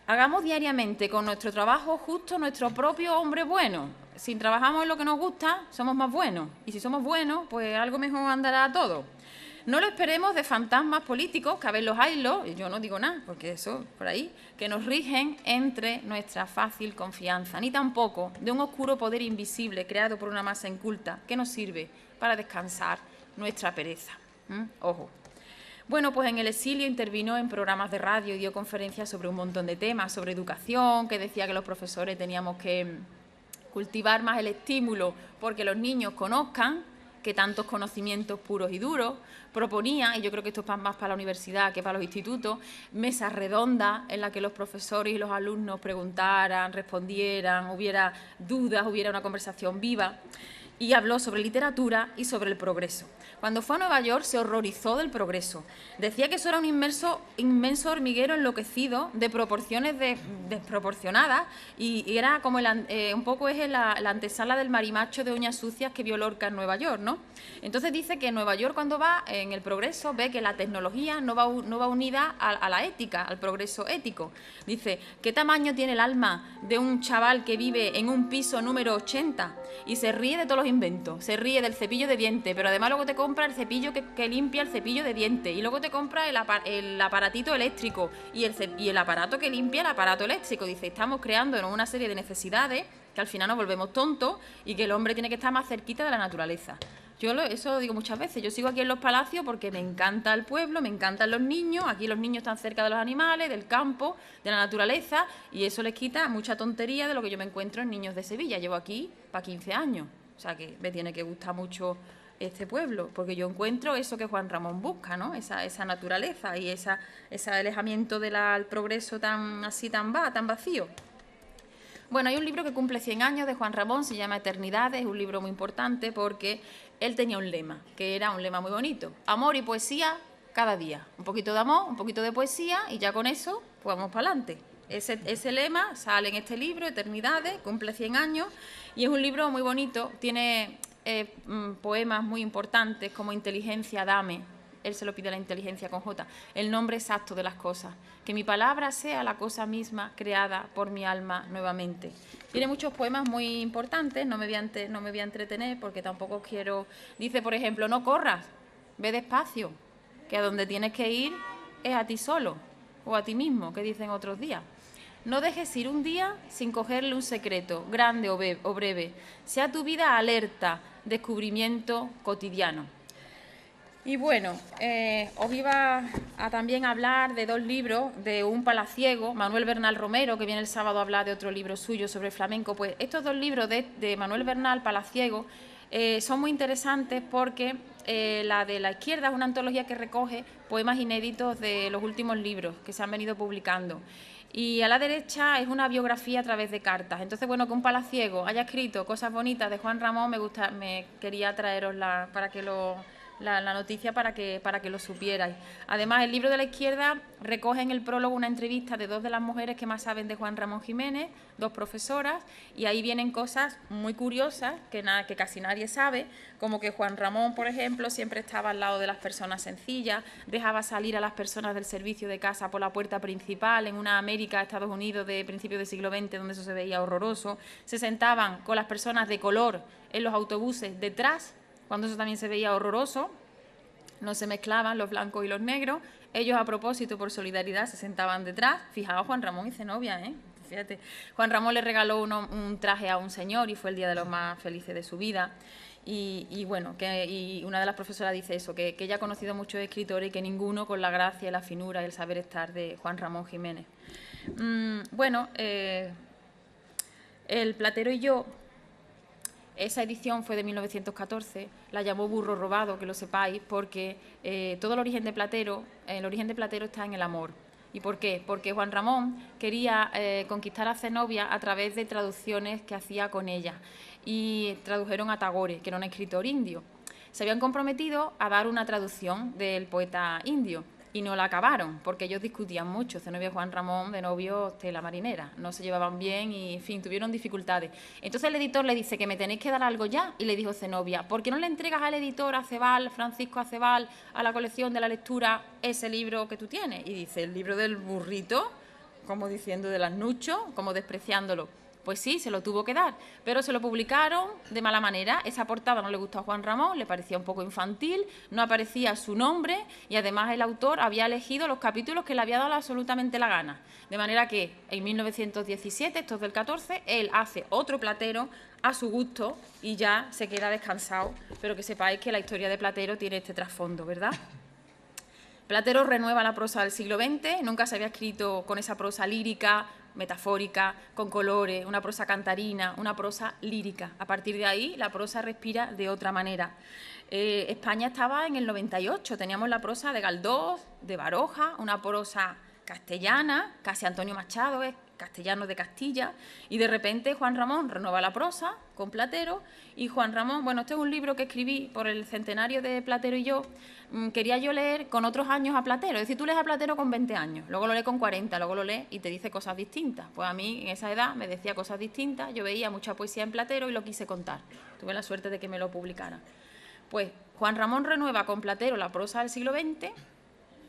Hagamos diariamente con nuestro trabajo justo nuestro propio hombre bueno. Si trabajamos en lo que nos gusta, somos más buenos. Y si somos buenos, pues algo mejor andará todo. No lo esperemos de fantasmas políticos, que a ver los haylos, y yo no digo nada, porque eso, por ahí, que nos rigen entre nuestra fácil confianza, ni tampoco de un oscuro poder invisible creado por una masa inculta que nos sirve para descansar nuestra pereza. Ojo. Bueno, pues en el exilio intervino en programas de radio y dio conferencias sobre un montón de temas, sobre educación, que decía que los profesores teníamos que cultivar más el estímulo porque los niños conozcan, que tantos conocimientos puros y duros. Proponía, y yo creo que esto es más para la universidad que para los institutos, mesas redondas en las que los profesores y los alumnos preguntaran, respondieran, hubiera dudas, hubiera una conversación viva. Y habló sobre literatura y sobre el progreso. Cuando fue a Nueva York se horrorizó del progreso. Decía que eso era un inmenso hormiguero enloquecido de proporciones desproporcionadas y era como un poco es la antesala del marimacho de uñas sucias que vio Lorca en Nueva York, ¿no? Entonces dice que en Nueva York, cuando va en el progreso, ve que la tecnología no va unida a la ética, al progreso ético. Dice, ¿qué tamaño tiene el alma de un chaval que vive en un piso número 80 y se ríe de todos los inventos? Se ríe del cepillo de dientes, pero además luego te compra el cepillo que limpia el cepillo de dientes y luego te compra el aparatito eléctrico y el aparato que limpia el aparato eléctrico. Dice, estamos creando una serie de necesidades que al final nos volvemos tontos y que el hombre tiene que estar más cerquita de la naturaleza. Eso lo digo muchas veces. Yo sigo aquí en Los Palacios porque me encanta el pueblo, me encantan los niños. Aquí los niños están cerca de los animales, del campo, de la naturaleza, y eso les quita mucha tontería de lo que yo me encuentro en Niños de Sevilla. Llevo aquí para 15 años. O sea que me tiene que gustar mucho este pueblo, porque yo encuentro eso que Juan Ramón busca, ¿no? Esa naturaleza y ese alejamiento del progreso tan vacío. Bueno, hay un libro que cumple 100 años de Juan Ramón, se llama Eternidades, es un libro muy importante porque él tenía un lema, que era un lema muy bonito: amor y poesía cada día. Un poquito de amor, un poquito de poesía y ya con eso pues vamos para adelante. Ese lema sale en este libro, Eternidades, cumple 100 años y es un libro muy bonito, tiene poemas muy importantes como Inteligencia, dame. Él se lo pide a la inteligencia con J, el nombre exacto de las cosas, que mi palabra sea la cosa misma creada por mi alma nuevamente. Tiene muchos poemas muy importantes, no me voy a entretener porque tampoco quiero... Dice, por ejemplo, no corras, ve despacio, que a donde tienes que ir es a ti solo o a ti mismo, que dicen otros días. No dejes ir un día sin cogerle un secreto, grande o breve. Sea tu vida alerta, descubrimiento cotidiano. Y bueno, os iba a también hablar de 2 libros de un palaciego, Manuel Bernal Romero, que viene el sábado a hablar de otro libro suyo sobre flamenco. Pues estos 2 libros de Manuel Bernal, palaciego, son muy interesantes porque la de la izquierda es una antología que recoge poemas inéditos de los últimos libros que se han venido publicando. Y a la derecha es una biografía a través de cartas. Entonces, bueno, que un palaciego haya escrito cosas bonitas de Juan Ramón, me quería traeros para que la noticia para que lo supierais. Además, el libro de la izquierda recoge en el prólogo una entrevista de 2 de las mujeres que más saben de Juan Ramón Jiménez, 2 profesoras, y ahí vienen cosas muy curiosas que casi nadie sabe, como que Juan Ramón, por ejemplo, siempre estaba al lado de las personas sencillas, dejaba salir a las personas del servicio de casa por la puerta principal, en una América, Estados Unidos de principios del siglo XX, donde eso se veía horroroso, se sentaban con las personas de color en los autobuses detrás, cuando eso también se veía horroroso, no se mezclaban los blancos y los negros. Ellos, a propósito, por solidaridad, se sentaban detrás. Fijaos, Juan Ramón y Zenobia, fíjate. Juan Ramón le regaló un traje a un señor y fue el día de los más felices de su vida. Y bueno, y una de las profesoras dice eso, que ella ha conocido muchos escritores y que ninguno con la gracia, la finura y el saber estar de Juan Ramón Jiménez. Bueno, El platero y yo... Esa edición fue de 1914, la llamó Burro robado, que lo sepáis, porque todo el origen de Platero está en el amor. ¿Y por qué? Porque Juan Ramón quería conquistar a Zenobia a través de traducciones que hacía con ella. Y tradujeron a Tagore, que era un escritor indio. Se habían comprometido a dar una traducción del poeta indio. Y no la acabaron, porque ellos discutían mucho. Zenobia y Juan Ramón, de novios, tela marinera. No se llevaban bien y, en fin, tuvieron dificultades. Entonces el editor le dice que me tenéis que dar algo ya. Y le dijo Zenobia, ¿por qué no le entregas al editor Acebal, Francisco Acebal, a la colección de la lectura, ese libro que tú tienes? Y dice, ¿el libro del burrito? Como diciendo del asnucho, como despreciándolo. Pues sí, se lo tuvo que dar, pero se lo publicaron de mala manera. Esa portada no le gustó a Juan Ramón, le parecía un poco infantil, no aparecía su nombre y además el autor había elegido los capítulos que le había dado absolutamente la gana. De manera que en 1917, esto es del 14, él hace otro Platero a su gusto y ya se queda descansado, pero que sepáis que la historia de Platero tiene este trasfondo, ¿verdad? Platero renueva la prosa del siglo XX, nunca se había escrito con esa prosa lírica, metafórica, con colores, una prosa cantarina, una prosa lírica. A partir de ahí la prosa respira de otra manera. España estaba en el 98, teníamos la prosa de Galdós, de Baroja, una prosa castellana, casi Antonio Machado, castellano de Castilla, y de repente Juan Ramón renueva la prosa con Platero, y Juan Ramón, bueno, este es un libro que escribí por el centenario de Platero y yo, quería yo leer con otros años a Platero, es decir, tú lees a Platero con 20 años, luego lo lees con 40, luego lo lees y te dice cosas distintas. Pues a mí en esa edad me decía cosas distintas, yo veía mucha poesía en Platero y lo quise contar, tuve la suerte de que me lo publicara. Pues Juan Ramón renueva con Platero la prosa del siglo XX,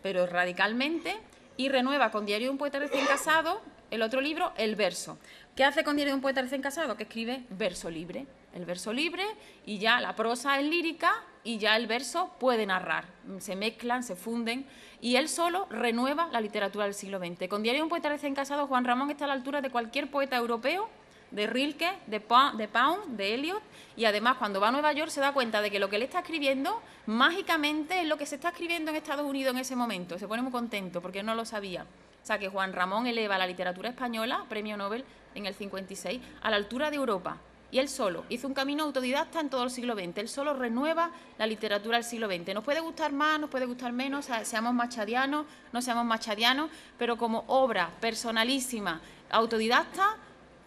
pero radicalmente, y renueva con Diario de un poeta recién casado el otro libro, el verso. ¿Qué hace con Diario de un poeta recién casado? Que escribe verso libre. El verso libre, y ya la prosa es lírica y ya el verso puede narrar. Se mezclan, se funden, y él solo renueva la literatura del siglo XX. Con Diario de un poeta recién casado, Juan Ramón está a la altura de cualquier poeta europeo, de Rilke, de Pound, de Eliot, y además cuando va a Nueva York se da cuenta de que lo que él está escribiendo mágicamente es lo que se está escribiendo en Estados Unidos en ese momento. Se pone muy contento porque no lo sabía. O sea que Juan Ramón eleva la literatura española, premio Nobel en el 56, a la altura de Europa. Y él solo hizo un camino autodidacta en todo el siglo XX. Él solo renueva la literatura del siglo XX. Nos puede gustar más, nos puede gustar menos, seamos machadianos, no seamos machadianos, pero como obra personalísima, autodidacta,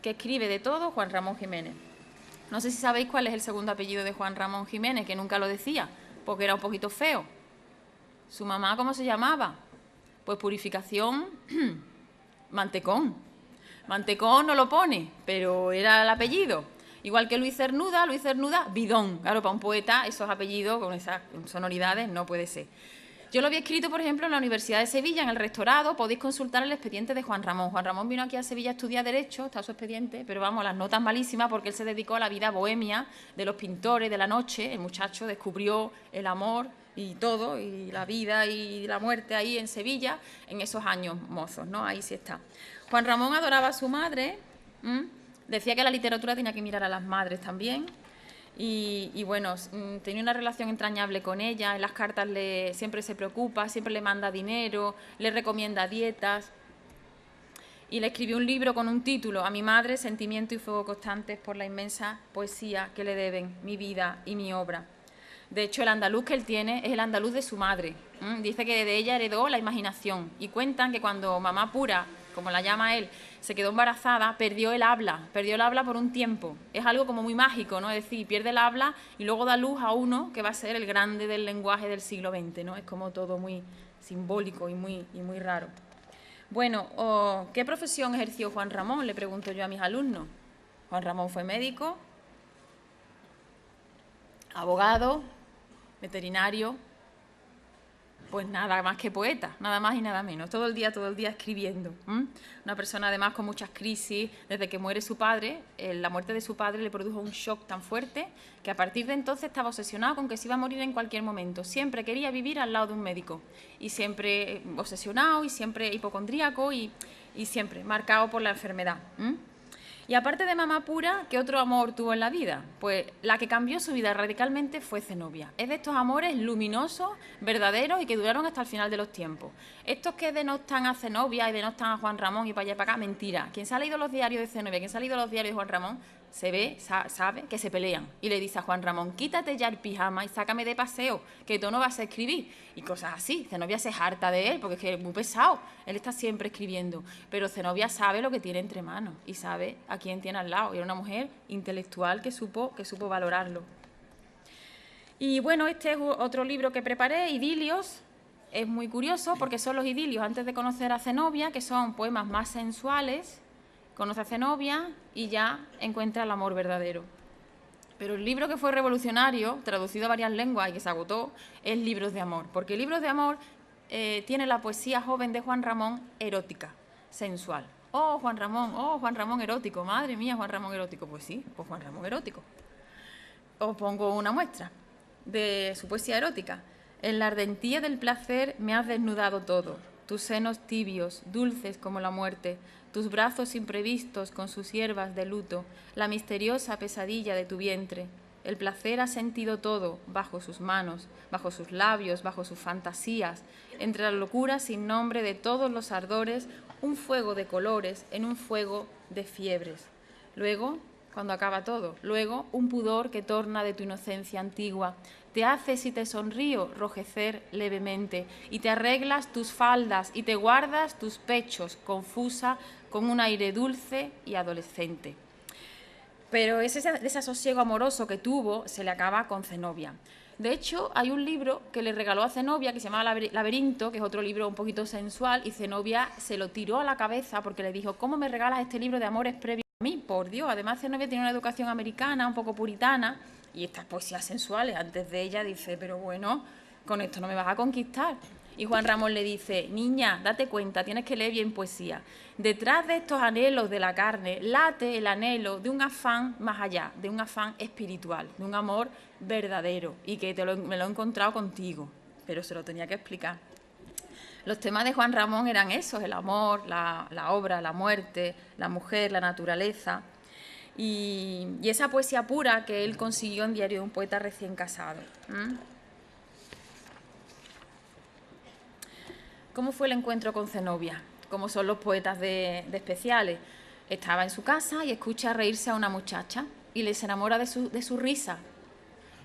que escribe de todo, Juan Ramón Jiménez. No sé si sabéis cuál es el segundo apellido de Juan Ramón Jiménez, que nunca lo decía, porque era un poquito feo. ¿Su mamá cómo se llamaba? Pues Purificación Mantecón. Mantecón no lo pone, pero era el apellido. Igual que Luis Cernuda, Bidón. Claro, para un poeta esos apellidos con esas sonoridades no puede ser. Yo lo había escrito, por ejemplo, en la Universidad de Sevilla, en el rectorado. Podéis consultar el expediente de Juan Ramón. Juan Ramón vino aquí a Sevilla a estudiar Derecho, está su expediente, pero vamos, las notas malísimas porque él se dedicó a la vida bohemia de los pintores de la noche. El muchacho descubrió el amor y todo, y la vida y la muerte ahí en Sevilla, en esos años mozos, ¿no? Ahí sí está. Juan Ramón adoraba a su madre, decía que la literatura tenía que mirar a las madres también. Y bueno, tenía una relación entrañable con ella, en las cartas siempre se preocupa, siempre le manda dinero, le recomienda dietas, y le escribió un libro con un título, A mi madre, sentimiento y fuego constantes por la inmensa poesía que le deben mi vida y mi obra. De hecho, el andaluz que él tiene es el andaluz de su madre. Dice que de ella heredó la imaginación, y cuentan que cuando mamá pura, como la llama él, se quedó embarazada, perdió el habla por un tiempo. Es algo como muy mágico, ¿no? Es decir, pierde el habla y luego da luz a uno que va a ser el grande del lenguaje del siglo XX, ¿no? Es como todo muy simbólico y muy raro. Bueno, ¿qué profesión ejerció Juan Ramón? Le pregunto yo a mis alumnos. Juan Ramón fue médico, abogado, veterinario, pues nada más que poeta, nada más y nada menos, todo el día escribiendo. Una persona además con muchas crisis, desde que muere su padre, la muerte de su padre le produjo un shock tan fuerte que a partir de entonces estaba obsesionado con que se iba a morir en cualquier momento, siempre quería vivir al lado de un médico, y siempre obsesionado, y siempre hipocondríaco, y siempre marcado por la enfermedad. Y aparte de mamá pura, ¿qué otro amor tuvo en la vida? Pues la que cambió su vida radicalmente fue Zenobia. Es de estos amores luminosos, verdaderos y que duraron hasta el final de los tiempos. Estos que denostan a Zenobia y denostan a Juan Ramón y para allá y para acá, mentira. Quien se ha leído los diarios de Zenobia, quien se ha leído los diarios de Juan Ramón, sabe que se pelean. Y le dice a Juan Ramón, quítate ya el pijama y sácame de paseo, que tú no vas a escribir. Y cosas así. Zenobia se harta de él, porque es que es muy pesado. Él está siempre escribiendo. Pero Zenobia sabe lo que tiene entre manos y sabe a quién tiene al lado. Y era una mujer intelectual que supo valorarlo. Y bueno, este es otro libro que preparé, Idilios. Es muy curioso porque son los idilios antes de conocer a Zenobia, que son poemas más sensuales. Conoce a Zenobia y ya encuentra el amor verdadero. Pero el libro que fue revolucionario, traducido a varias lenguas y que se agotó, es Libros de amor. Porque Libros de amor tiene la poesía joven de Juan Ramón erótica, sensual. Oh, Juan Ramón erótico. Madre mía, Juan Ramón erótico. Pues sí, pues Juan Ramón erótico. Os pongo una muestra de su poesía erótica. En la ardentía del placer me has desnudado todo. Tus senos tibios, dulces como la muerte, tus brazos imprevistos con sus hierbas de luto, la misteriosa pesadilla de tu vientre. El placer ha sentido todo bajo sus manos, bajo sus labios, bajo sus fantasías, entre la locura sin nombre de todos los ardores, un fuego de colores en un fuego de fiebres. Luego, cuando acaba todo, luego un pudor que torna de tu inocencia antigua, te hace, si te sonrío, rojecer levemente, y te arreglas tus faldas y te guardas tus pechos, confusa, con un aire dulce y adolescente. Pero ese desasosiego amoroso que tuvo se le acaba con Zenobia. De hecho, hay un libro que le regaló a Zenobia que se llama Laberinto, que es otro libro un poquito sensual, y Zenobia se lo tiró a la cabeza porque le dijo: ¿cómo me regalas este libro de amores previos a mí? Por Dios. Además, Zenobia tiene una educación americana, un poco puritana, y estas poesías sensuales, antes de ella, dice: pero bueno, con esto no me vas a conquistar. Y Juan Ramón le dice: niña, date cuenta, tienes que leer bien poesía. Detrás de estos anhelos de la carne late el anhelo de un afán más allá, de un afán espiritual, de un amor verdadero, y que me lo he encontrado contigo. Pero se lo tenía que explicar. Los temas de Juan Ramón eran esos: el amor, la obra, la muerte, la mujer, la naturaleza. Y esa poesía pura que él consiguió en Diario de un poeta recién casado. ¿Cómo fue el encuentro con Zenobia? Como son los poetas de especiales. Estaba en su casa y escucha reírse a una muchacha y se enamora de su risa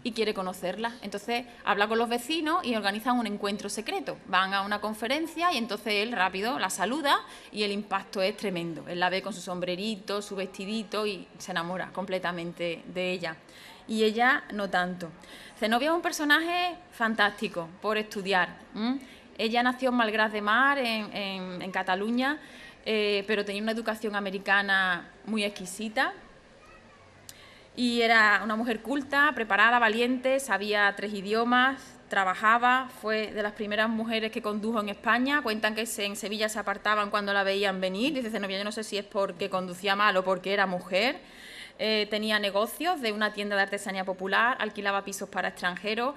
y quiere conocerla. Entonces habla con los vecinos y organizan un encuentro secreto. Van a una conferencia y entonces él rápido la saluda y el impacto es tremendo. Él la ve con su sombrerito, su vestidito y se enamora completamente de ella. Y ella no tanto. Zenobia es un personaje fantástico por estudiar. Ella nació en Malgrat de Mar, en Cataluña, pero tenía una educación americana muy exquisita. Y era una mujer culta, preparada, valiente, sabía 3 idiomas, trabajaba, fue de las primeras mujeres que condujo en España. Cuentan que en Sevilla se apartaban cuando la veían venir. Dice Zenobia: yo no sé si es porque conducía mal o porque era mujer. Tenía negocios de una tienda de artesanía popular, alquilaba pisos para extranjeros,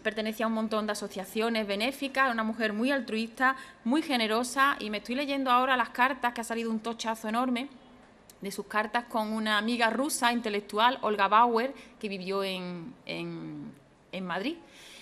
pertenecía a un montón de asociaciones benéficas, una mujer muy altruista, muy generosa. Y me estoy leyendo ahora las cartas, que ha salido un tochazo enorme de sus cartas con una amiga rusa intelectual, Olga Bauer, que vivió en Madrid.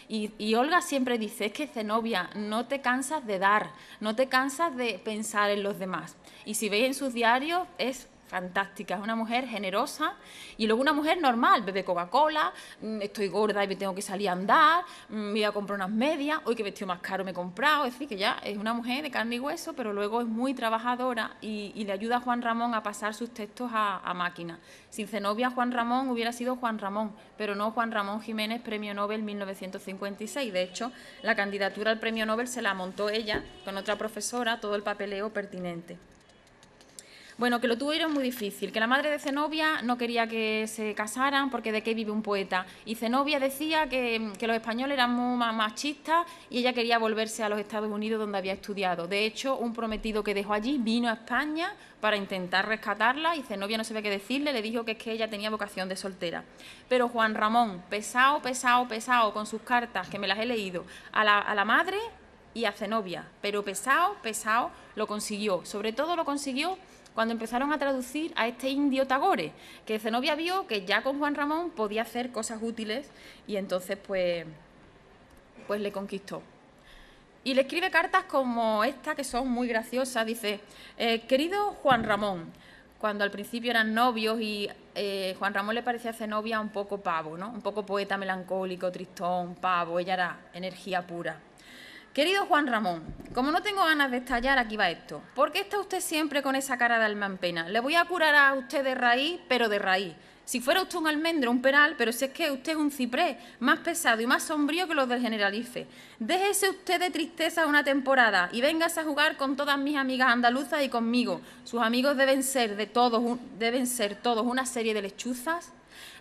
Y Olga siempre dice: es que Zenobia, no te cansas de dar, no te cansas de pensar en los demás. Y si veis en sus diarios, es fantástica, es una mujer generosa y luego una mujer normal, bebe Coca-Cola, estoy gorda y me tengo que salir a andar, me voy a comprar unas medias, hoy qué vestido más caro me he comprado. Es decir, que ya es una mujer de carne y hueso, pero luego es muy trabajadora y le ayuda a Juan Ramón a pasar sus textos a máquina. Sin Zenobia, Juan Ramón hubiera sido Juan Ramón, pero no Juan Ramón Jiménez, Premio Nobel 1956. De hecho, la candidatura al Premio Nobel se la montó ella con otra profesora, todo el papeleo pertinente. Bueno, que lo tuvieron muy difícil, que la madre de Zenobia no quería que se casaran porque de qué vive un poeta. Y Zenobia decía que los españoles eran muy machistas y ella quería volverse a los Estados Unidos, donde había estudiado. De hecho, un prometido que dejó allí vino a España para intentar rescatarla y Zenobia no sabía qué decirle, le dijo que es que ella tenía vocación de soltera. Pero Juan Ramón, pesado con sus cartas, que me las he leído, a la madre y a Zenobia, pero pesado, lo consiguió. Sobre todo lo consiguió cuando empezaron a traducir a este indio Tagore, que Zenobia vio que ya con Juan Ramón podía hacer cosas útiles y entonces pues le conquistó. Y le escribe cartas como esta, que son muy graciosas. Dice: querido Juan Ramón, cuando al principio eran novios y Juan Ramón le parecía a Zenobia un poco pavo, ¿no? Un poco poeta melancólico, tristón, pavo, ella era energía pura. Querido Juan Ramón, como no tengo ganas de estallar, aquí va esto. ¿Por qué está usted siempre con esa cara de alma en pena? Le voy a curar a usted de raíz, pero de raíz. Si fuera usted un almendro, un peral, pero si es que usted es un ciprés, más pesado y más sombrío que los del Generalife. Déjese usted de tristeza una temporada y véngase a jugar con todas mis amigas andaluzas y conmigo. Sus amigos deben ser todos una serie de lechuzas.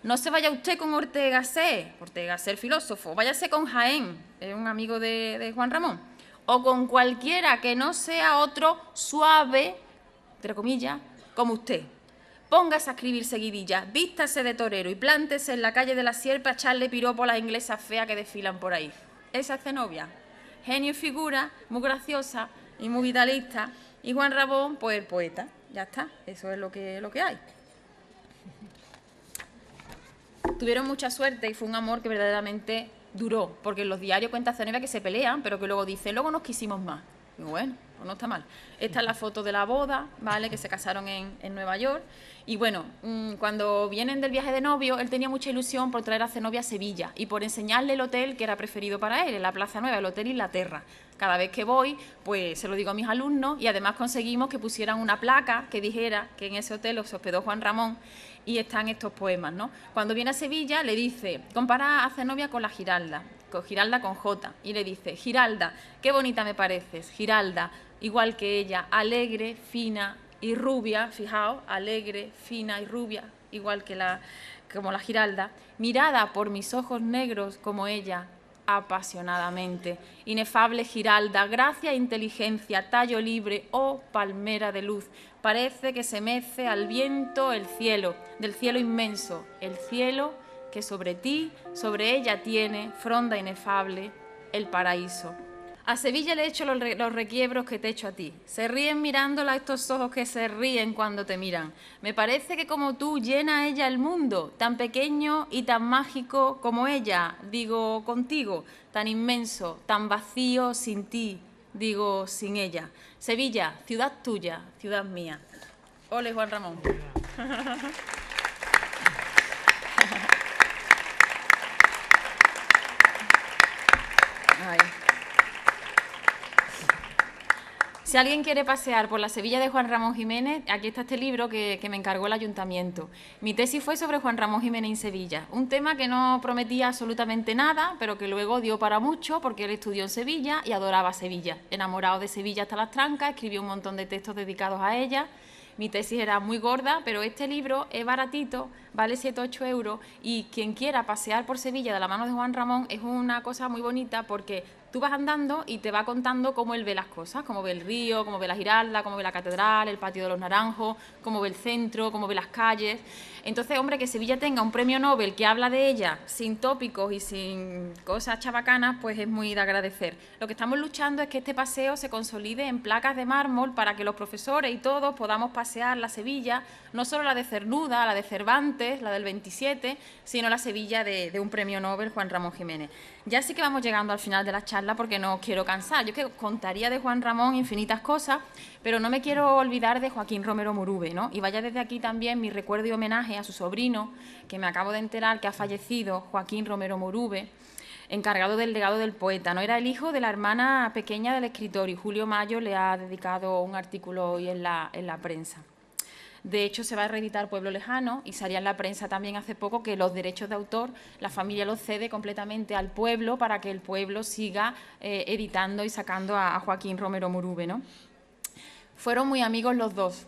No se vaya usted con Ortega Gasset, el filósofo, váyase con Jaén, es un amigo de Juan Ramón, o con cualquiera que no sea otro suave, entre comillas, como usted. Póngase a escribir seguidillas, vístase de torero y plántese en la calle de la Sierpe a echarle piropo a las inglesas feas que desfilan por ahí. Esa es Zenobia. Genio y figura, muy graciosa y muy vitalista. Y Juan Ramón, pues el poeta. Ya está, eso es lo que hay. Tuvieron mucha suerte y fue un amor que verdaderamente duró, porque en los diarios cuenta Zenobia que se pelean, pero que luego dice, luego nos quisimos más. Y bueno, pues no está mal. Esta es la foto de la boda, ¿vale?, que se casaron en Nueva York. Y bueno, cuando vienen del viaje de novio, él tenía mucha ilusión por traer a Zenobia a Sevilla y por enseñarle el hotel que era preferido para él, en la Plaza Nueva, el Hotel Inglaterra. Cada vez que voy, pues se lo digo a mis alumnos y además conseguimos que pusieran una placa que dijera que en ese hotel se hospedó Juan Ramón y están estos poemas, ¿no? Cuando viene a Sevilla le dice, compara a Zenobia con la Giralda con J, y le dice, Giralda, qué bonita me pareces, Giralda, igual que ella, alegre, fina y rubia, fijaos, alegre, fina y rubia, igual que como la Giralda, mirada por mis ojos negros como ella, apasionadamente. Inefable Giralda, gracia e inteligencia, tallo libre, oh palmera de luz, parece que se mece al viento el cielo, del cielo inmenso, el cielo que sobre ti, sobre ella tiene, fronda inefable, el paraíso. A Sevilla le echo los requiebros que te echo a ti. Se ríen mirándola estos ojos que se ríen cuando te miran. Me parece que como tú llena ella el mundo, tan pequeño y tan mágico como ella, digo contigo, tan inmenso, tan vacío sin ti, digo sin ella. Sevilla, ciudad tuya, ciudad mía. Ole, Juan Ramón. Ay. Si alguien quiere pasear por la Sevilla de Juan Ramón Jiménez, aquí está este libro que me encargó el ayuntamiento. Mi tesis fue sobre Juan Ramón Jiménez en Sevilla, un tema que no prometía absolutamente nada, pero que luego dio para mucho porque él estudió en Sevilla y adoraba Sevilla. Enamorado de Sevilla hasta las trancas, escribió un montón de textos dedicados a ella. Mi tesis era muy gorda, pero este libro es baratito, vale 7 o 8 euros, y quien quiera pasear por Sevilla de la mano de Juan Ramón es una cosa muy bonita porque tú vas andando y te va contando cómo él ve las cosas, cómo ve el río, cómo ve la Giralda, cómo ve la catedral, el patio de los Naranjos, cómo ve el centro, cómo ve las calles. Entonces, hombre, que Sevilla tenga un premio Nobel que habla de ella sin tópicos y sin cosas chabacanas, pues es muy de agradecer. Lo que estamos luchando es que este paseo se consolide en placas de mármol para que los profesores y todos podamos pasear la Sevilla, no solo la de Cernuda, la de Cervantes, la del 27, sino la Sevilla de un premio Nobel, Juan Ramón Jiménez. Ya sí que vamos llegando al final de la charla porque no os quiero cansar. Yo que contaría de Juan Ramón infinitas cosas, pero no me quiero olvidar de Joaquín Romero Murube, ¿no? Y vaya desde aquí también mi recuerdo y homenaje a su sobrino, que me acabo de enterar que ha fallecido, Joaquín Romero Murube, encargado del legado del poeta, ¿no? Era el hijo de la hermana pequeña del escritor y Julio Mayo le ha dedicado un artículo hoy en la prensa. De hecho, se va a reeditar Pueblo Lejano y salía en la prensa también hace poco que los derechos de autor la familia los cede completamente al pueblo para que el pueblo siga editando y sacando a Joaquín Romero Murube, ¿no? Fueron muy amigos los dos,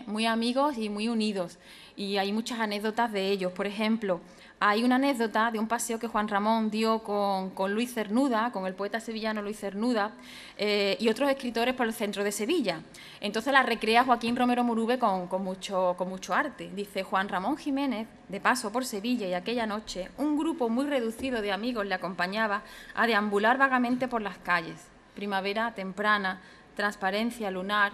muy amigos y muy unidos. Y hay muchas anécdotas de ellos. Por ejemplo, hay una anécdota de un paseo que Juan Ramón dio con Luis Cernuda, con el poeta sevillano Luis Cernuda, y otros escritores por el centro de Sevilla. Entonces la recrea Joaquín Romero Murube con mucho arte. Dice, Juan Ramón Jiménez, de paso por Sevilla y aquella noche, un grupo muy reducido de amigos le acompañaba a deambular vagamente por las calles. Primavera temprana, transparencia lunar,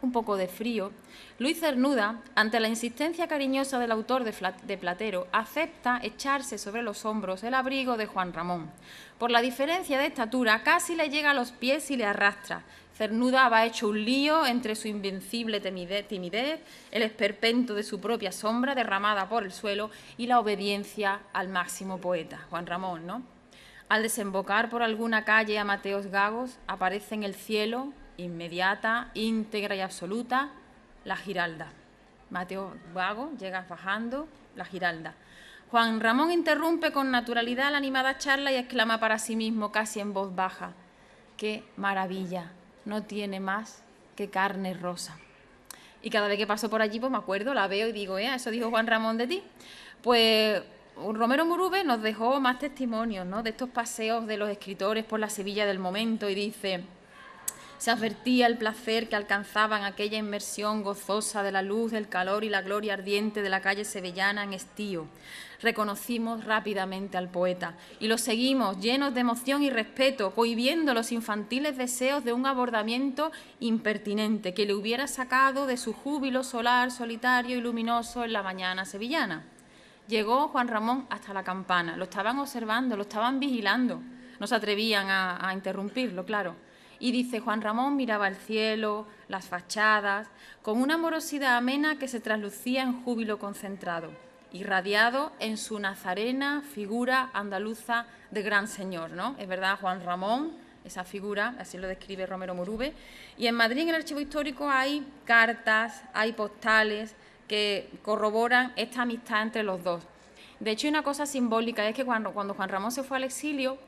un poco de frío. Luis Cernuda, ante la insistencia cariñosa del autor de Platero, acepta echarse sobre los hombros el abrigo de Juan Ramón. Por la diferencia de estatura, casi le llega a los pies y le arrastra. Cernuda va hecho un lío entre su invencible timidez, el esperpento de su propia sombra derramada por el suelo y la obediencia al máximo poeta, Juan Ramón, ¿no? Al desembocar por alguna calle a Mateos Gagos, aparece en el cielo, inmediata, íntegra y absoluta, la Giralda. Mateo Vago llega bajando, la Giralda. Juan Ramón interrumpe con naturalidad la animada charla y exclama para sí mismo, casi en voz baja, ¡qué maravilla! No tiene más que carne rosa. Y cada vez que paso por allí, pues me acuerdo, la veo y digo, eso dijo Juan Ramón de ti. Pues Romero Murube nos dejó más testimonios, ¿no?, de estos paseos de los escritores por la Sevilla del momento y dice... Se advertía el placer que alcanzaban aquella inmersión gozosa de la luz, el calor y la gloria ardiente de la calle sevillana en estío. Reconocimos rápidamente al poeta y lo seguimos llenos de emoción y respeto, cohibiendo los infantiles deseos de un abordamiento impertinente que le hubiera sacado de su júbilo solar, solitario y luminoso en la mañana sevillana. Llegó Juan Ramón hasta la campana, lo estaban observando, lo estaban vigilando, no se atrevían a interrumpirlo, claro. Y dice, Juan Ramón miraba el cielo, las fachadas, con una amorosidad amena que se traslucía en júbilo concentrado, irradiado en su nazarena figura andaluza de gran señor, ¿no? Es verdad, Juan Ramón, esa figura, así lo describe Romero Murube. Y en Madrid, en el Archivo Histórico, hay cartas, hay postales que corroboran esta amistad entre los dos. De hecho, hay una cosa simbólica, es que cuando Juan Ramón se fue al exilio,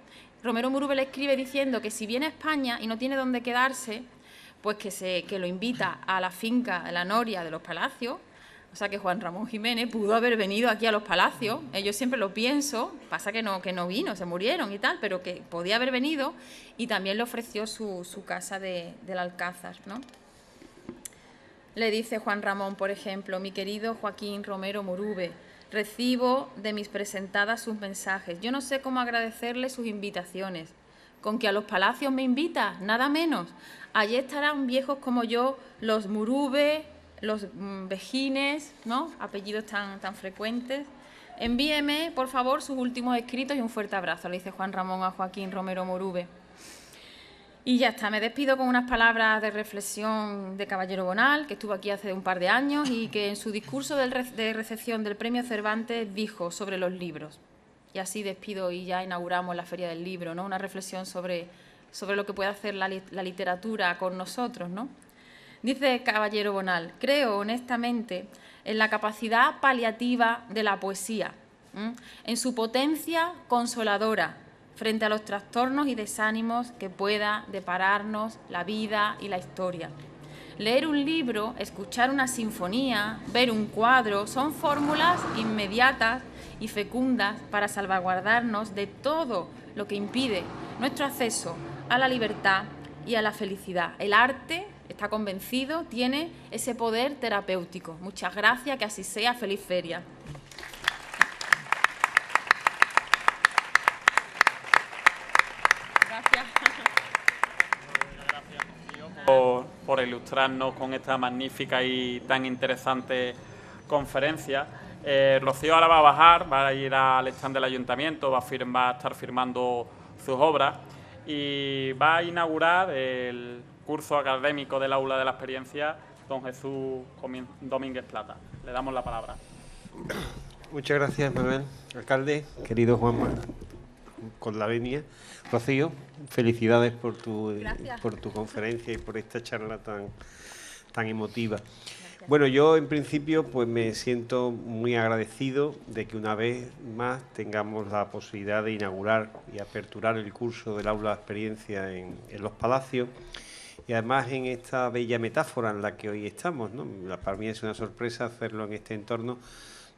Romero Murube le escribe diciendo que si viene a España y no tiene dónde quedarse, pues que lo invita a la finca de la Noria de los Palacios. O sea que Juan Ramón Jiménez pudo haber venido aquí a los Palacios, yo siempre lo pienso, pasa que no vino, se murieron y tal, pero que podía haber venido, y también le ofreció su casa del Alcázar, ¿no? Le dice Juan Ramón, por ejemplo, mi querido Joaquín Romero Murube, recibo de mis presentadas sus mensajes. Yo no sé cómo agradecerle sus invitaciones. ¿Con que a los Palacios me invita? Nada menos. Allí estarán viejos como yo, los Murube, los Vejines, ¿no? Apellidos tan frecuentes. Envíeme, por favor, sus últimos escritos y un fuerte abrazo, le dice Juan Ramón a Joaquín Romero Murube. Y ya está, me despido con unas palabras de reflexión de Caballero Bonal, que estuvo aquí hace un par de años y que en su discurso de recepción del Premio Cervantes dijo sobre los libros. Y así despido y ya inauguramos la Feria del Libro, ¿no? Una reflexión sobre lo que puede hacer la literatura con nosotros, ¿no? Dice Caballero Bonal, creo honestamente en la capacidad paliativa de la poesía, en su potencia consoladora frente a los trastornos y desánimos que pueda depararnos la vida y la historia. Leer un libro, escuchar una sinfonía, ver un cuadro, son fórmulas inmediatas y fecundas para salvaguardarnos de todo lo que impide nuestro acceso a la libertad y a la felicidad. El arte, está convencido, tiene ese poder terapéutico. Muchas gracias, que así sea. Feliz feria. Por ilustrarnos con esta magnífica y tan interesante conferencia. Rocío ahora va a bajar, va a ir al stand del ayuntamiento, va a estar firmando sus obras y va a inaugurar el curso académico del Aula de la Experiencia don Jesús Domínguez Plata. Le damos la palabra. Muchas gracias, Manuel. Alcalde, querido Juanma, con la venia. Rocío, felicidades por tu conferencia y por esta charla tan emotiva. Gracias. Bueno, yo en principio pues me siento muy agradecido de que una vez más tengamos la posibilidad de inaugurar y aperturar el curso del Aula de Experiencia en los Palacios, y además en esta bella metáfora en la que hoy estamos, ¿no? Para mí es una sorpresa hacerlo en este entorno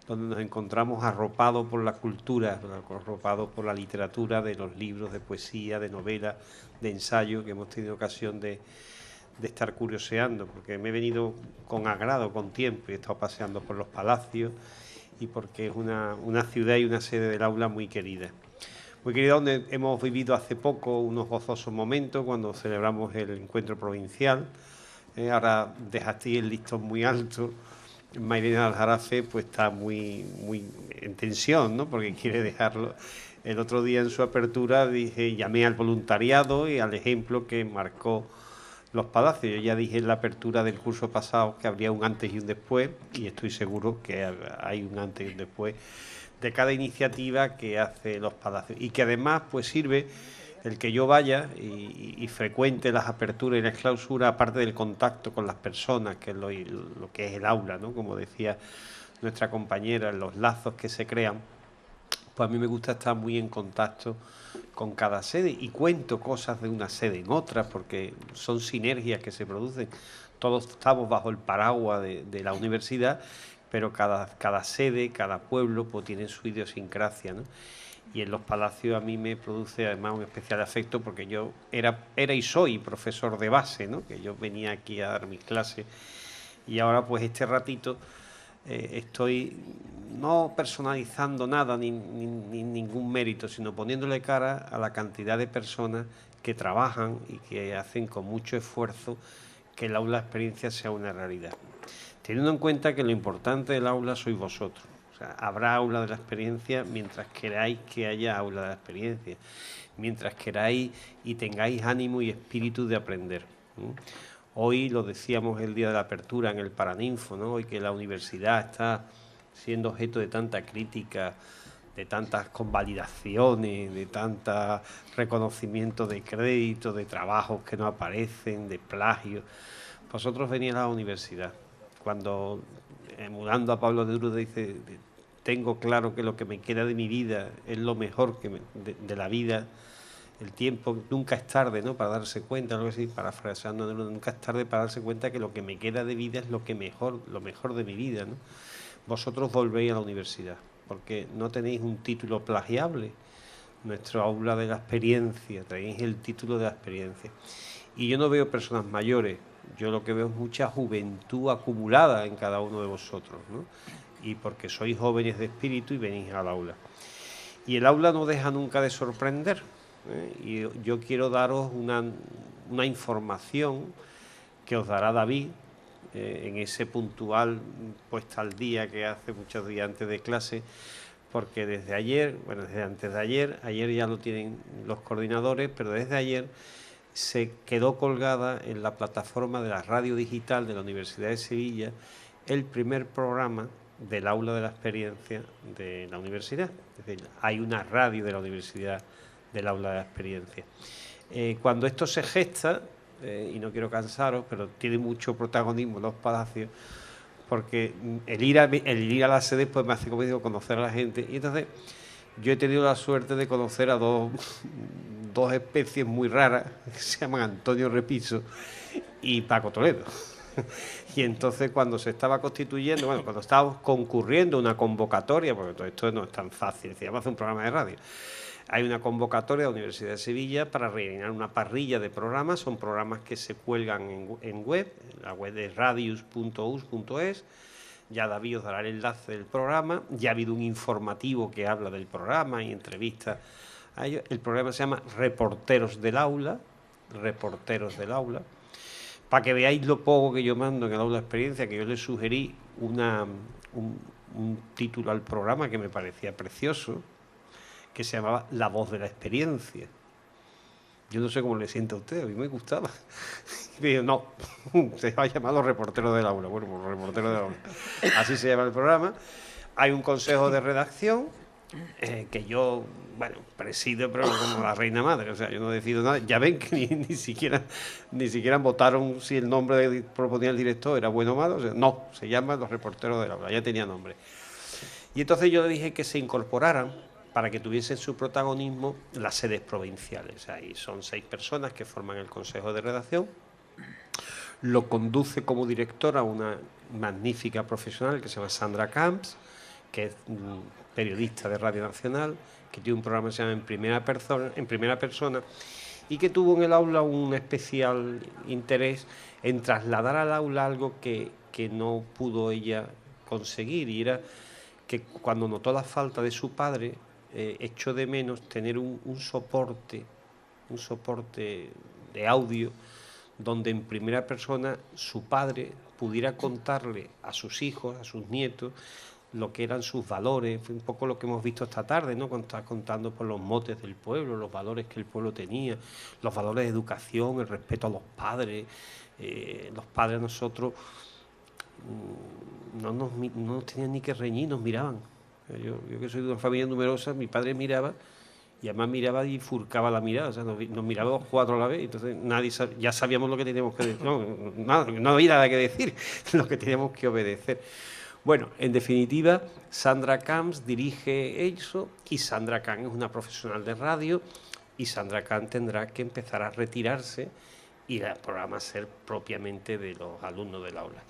donde nos encontramos arropados por la cultura, arropados por la literatura, de los libros de poesía, de novela, de ensayo, que hemos tenido ocasión de estar curioseando, porque me he venido con agrado, con tiempo, y he estado paseando por los Palacios, y porque es una ciudad y una sede del aula muy querida. Muy querida, donde hemos vivido hace poco unos gozosos momentos, cuando celebramos el encuentro provincial. Ahora dejaste el listón muy alto. Mairena Aljarafe pues está muy en tensión, ¿no? Porque quiere dejarlo. El otro día en su apertura llamé al voluntariado y al ejemplo que marcó los Palacios. Yo ya dije en la apertura del curso pasado que habría un antes y un después, y estoy seguro que hay un antes y un después de cada iniciativa que hace los Palacios, y que además pues sirve el que yo vaya y frecuente las aperturas y las clausuras, aparte del contacto con las personas, que es lo que es el aula, ¿no? Como decía nuestra compañera, los lazos que se crean, pues a mí me gusta estar muy en contacto con cada sede y cuento cosas de una sede en otra, porque son sinergias que se producen. Todos estamos bajo el paraguas de la universidad, pero cada sede, cada pueblo, pues tiene su idiosincrasia, ¿no? Y en los palacios a mí me produce además un especial afecto porque yo era y soy profesor de base, ¿no? Que yo venía aquí a dar mis clases y ahora pues este ratito estoy no personalizando nada ni ningún mérito, sino poniéndole cara a la cantidad de personas que trabajan y que hacen con mucho esfuerzo que el aula de experiencia sea una realidad. Teniendo en cuenta que lo importante del aula sois vosotros. O sea, habrá aula de la experiencia mientras queráis que haya aula de la experiencia, mientras queráis y tengáis ánimo y espíritu de aprender. Hoy lo decíamos el día de la apertura en el Paraninfo, ¿no? Hoy que la universidad está siendo objeto de tanta crítica, de tantas convalidaciones, de tanto reconocimiento de crédito, de trabajos que no aparecen, de plagio. Vosotros venís a la universidad. Cuando, emulando a Pablo Neruda, dice, tengo claro que lo que me queda de mi vida es lo mejor de la vida, el tiempo, nunca es tarde, ¿no?, para darse cuenta, algo así, parafraseando a Neruda, nunca es tarde para darse cuenta que lo que me queda de vida es lo mejor de mi vida, ¿no? Vosotros volvéis a la universidad, porque no tenéis un título plagiable. Nuestro aula de la experiencia, tenéis el título de la experiencia. Y yo no veo personas mayores, yo lo que veo es mucha juventud acumulada en cada uno de vosotros, ¿no? Y porque sois jóvenes de espíritu y venís al aula. Y el aula no deja nunca de sorprender, ¿eh? Y yo quiero daros una información que os dará David en ese puntual puesta al día que hace muchos días antes de clase, porque desde ayer, bueno, desde antes de ayer ya lo tienen los coordinadores, pero desde ayer se quedó colgada en la plataforma de la radio digital de la Universidad de Sevilla el primer programa del aula de la experiencia de la universidad. Es decir, hay una radio de la universidad del aula de la experiencia. Cuando esto se gesta, y no quiero cansaros, pero tiene mucho protagonismo en los palacios, porque el ir a la sede pues me hace, como digo, conocer a la gente. Y entonces yo he tenido la suerte de conocer a dos especies muy raras que se llaman Antonio Repiso y Paco Toledo. Y entonces cuando se estaba constituyendo, bueno, cuando estábamos concurriendo una convocatoria, porque todo esto no es tan fácil, se llama hacer un programa de radio. Hay una convocatoria de la Universidad de Sevilla para rellenar una parrilla de programas. Son programas que se cuelgan en web, en la web de radius.us.es. Ya David os dará el enlace del programa. Ya ha habido un informativo que habla del programa y entrevistas a ellos. El programa se llama Reporteros del Aula. Reporteros del Aula. Para que veáis lo poco que yo mando en el aula de experiencia, que yo le sugerí un título al programa que me parecía precioso, que se llamaba La Voz de la Experiencia. Yo no sé cómo le sienta a usted, a mí me gustaba. Y dije, no, se va a llamar Los Reporteros del Aula. Bueno, pues Los Reporteros del Aula. Así se llama el programa. Hay un consejo de redacción que yo, bueno, presido, pero como la reina madre. O sea, yo no decido nada. Ya ven que ni siquiera votaron si el nombre que proponía el director era bueno o malo. O sea, no, se llama Los Reporteros del Aula. Ya tenía nombre. Y entonces yo le dije que se incorporaran para que tuviesen su protagonismo las sedes provinciales. Ahí son 6 personas que forman el consejo de redacción. Lo conduce como directora una magnífica profesional que se llama Sandra Camps, que es periodista de Radio Nacional, que tiene un programa que se llama En Primera Persona, y que tuvo en el aula un especial interés en trasladar al aula algo que no pudo ella conseguir, y era que cuando notó la falta de su padre, echó de menos tener un soporte de audio donde en primera persona su padre pudiera contarle a sus hijos, a sus nietos, lo que eran sus valores. Fue un poco lo que hemos visto esta tarde, ¿no?, cuando está contando por los motes del pueblo, los valores que el pueblo tenía, los valores de educación, el respeto a los padres. Los padres a nosotros no nos tenían ni que reñir, nos miraban. Yo que soy de una familia numerosa, mi padre miraba y además miraba y furcaba la mirada, o sea, nos miraba 4 a la vez, entonces ya sabíamos lo que teníamos que decir, no había nada que decir, lo que teníamos que obedecer. Bueno, en definitiva, Sandra Camps dirige eso, y Sandra Camps es una profesional de radio, y Sandra Camps tendrá que empezar a retirarse y el programa ser propiamente de los alumnos del aula.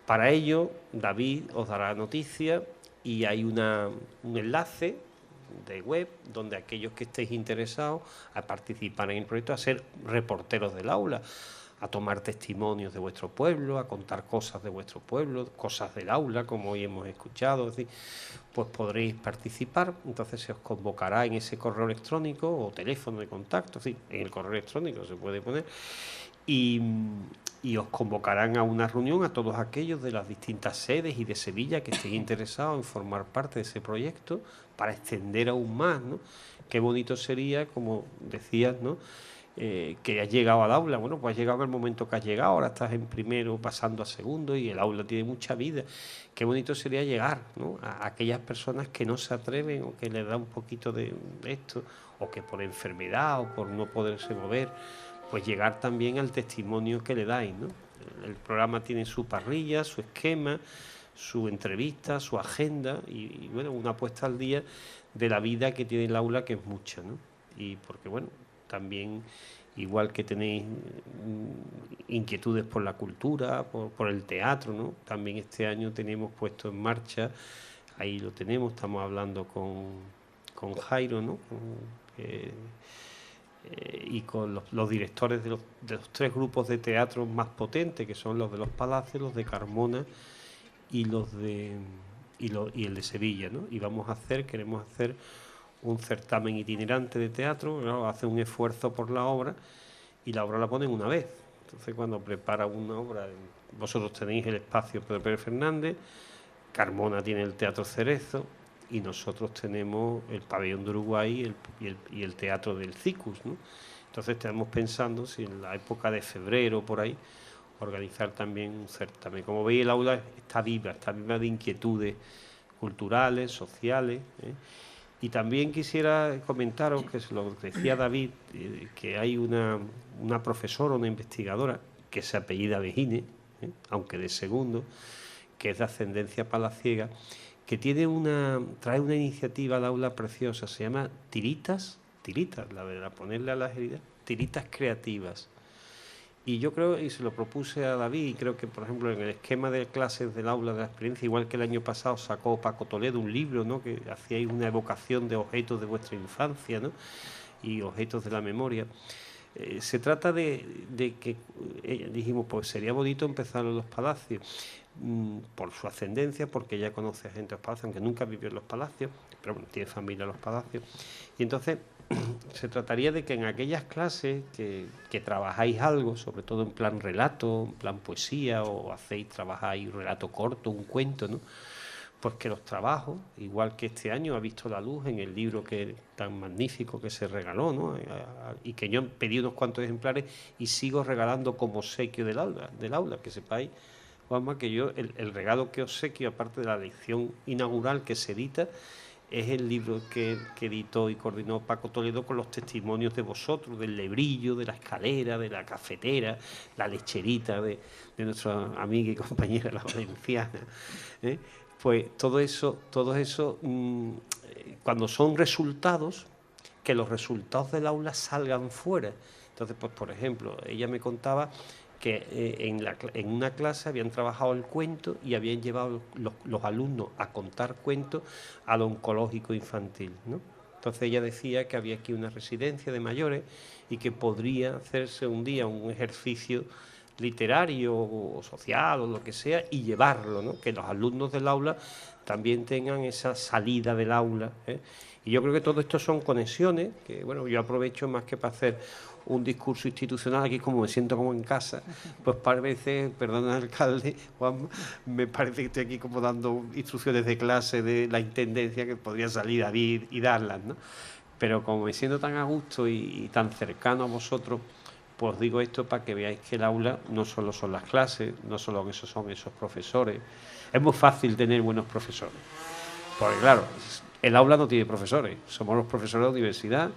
Para ello, David os dará noticias y hay un enlace de web donde aquellos que estéis interesados a participar en el proyecto, a ser reporteros del aula, a tomar testimonios de vuestro pueblo, a contar cosas de vuestro pueblo, cosas del aula, como hoy hemos escuchado, es decir, pues podréis participar. Entonces se os convocará en ese correo electrónico o teléfono de contacto, en el correo electrónico se puede poner, y os convocarán a una reunión a todos aquellos de las distintas sedes y de Sevilla que estén interesados en formar parte de ese proyecto para extender aún más, ¿no? Qué bonito sería, como decías, ¿no?, que has llegado al aula. Bueno, pues has llegado en el momento que has llegado, ahora estás en primero pasando a segundo y el aula tiene mucha vida. Qué bonito sería llegar, ¿no?, a aquellas personas que no se atreven o que les da un poquito de esto, o que por enfermedad o por no poderse mover, pues llegar también al testimonio que le dais, ¿no? El programa tiene su parrilla, su esquema, su entrevista, su agenda y bueno, una puesta al día de la vida que tiene el aula, que es mucha, ¿no? Y porque, bueno, también, igual que tenéis inquietudes por la cultura, por el teatro, ¿no?, también este año tenemos puesto en marcha, ahí lo tenemos, estamos hablando con Jairo, ¿no?, y con los directores de los 3 grupos de teatro más potentes, que son los de los Palacios, los de Carmona y el de Sevilla, ¿no? Y queremos hacer un certamen itinerante de teatro, ¿no? Hace un esfuerzo por la obra y la obra la ponen una vez. Entonces, cuando prepara una obra, vosotros tenéis el espacio Pedro Pérez Fernández, Carmona tiene el Teatro Cerezo y nosotros tenemos el Pabellón de Uruguay y el Teatro del Cicus, ¿no? Entonces estamos pensando si en la época de febrero por ahí organizar también un certamen. Como veis, el aula está viva de inquietudes culturales, sociales, ¿eh? Y también quisiera comentaros, que se lo decía David, que hay una profesora, una investigadora, que se apellida Begine, aunque de segundo, que es de ascendencia palaciega, que trae una iniciativa al aula preciosa, se llama tiritas, la verdad, ponerle a las heridas, tiritas creativas. Y yo creo, y se lo propuse a David, y creo que, por ejemplo, en el esquema de clases del aula de la experiencia, igual que el año pasado sacó Paco Toledo un libro, ¿no?, que hacíais una evocación de objetos de vuestra infancia, ¿no?, y objetos de la memoria. Se trata de que, dijimos, pues sería bonito empezar en los Palacios, por su ascendencia, porque ella conoce a gente de los Palacios, aunque nunca vivió en los Palacios, pero bueno, tiene familia en los Palacios. Y entonces se trataría de que en aquellas clases que trabajáis algo, sobre todo en plan relato, en plan poesía, o trabajáis relato corto, un cuento, ¿no?, pues que los trabajos, igual que este año ha visto la luz en el libro tan magnífico que se regaló, ¿no?, y que yo pedí unos cuantos ejemplares y sigo regalando como obsequio del aula, que sepáis, Juanma, que yo el regalo que obsequio, aparte de la lección inaugural que se edita, es el libro que editó y coordinó Paco Toledo con los testimonios de vosotros, del lebrillo, de la escalera, de la cafetera, la lecherita de nuestra amiga y compañera la valenciana, ¿eh? Pues todo eso, cuando son resultados, que los resultados del aula salgan fuera. Entonces, pues por ejemplo, ella me contaba que en una clase habían trabajado el cuento y habían llevado los alumnos a contar cuentos al oncológico infantil, ¿no? Entonces ella decía que había aquí una residencia de mayores y que podría hacerse un día un ejercicio literario o social o lo que sea y llevarlo, ¿no?, que los alumnos del aula también tengan esa salida del aula, ¿eh? Y yo creo que todo esto son conexiones que, bueno, yo aprovecho más que para hacer un discurso institucional aquí, como me siento como en casa, pues parece, perdona alcalde, Juan, me parece que estoy aquí como dando instrucciones de clase de la intendencia, que podría salir David y darlas, ¿no? Pero como me siento tan a gusto y tan cercano a vosotros, pues digo esto para que veáis que el aula no solo son las clases, no solo que son esos profesores. Es muy fácil tener buenos profesores, porque claro, el aula no tiene profesores, somos los profesores de la universidad,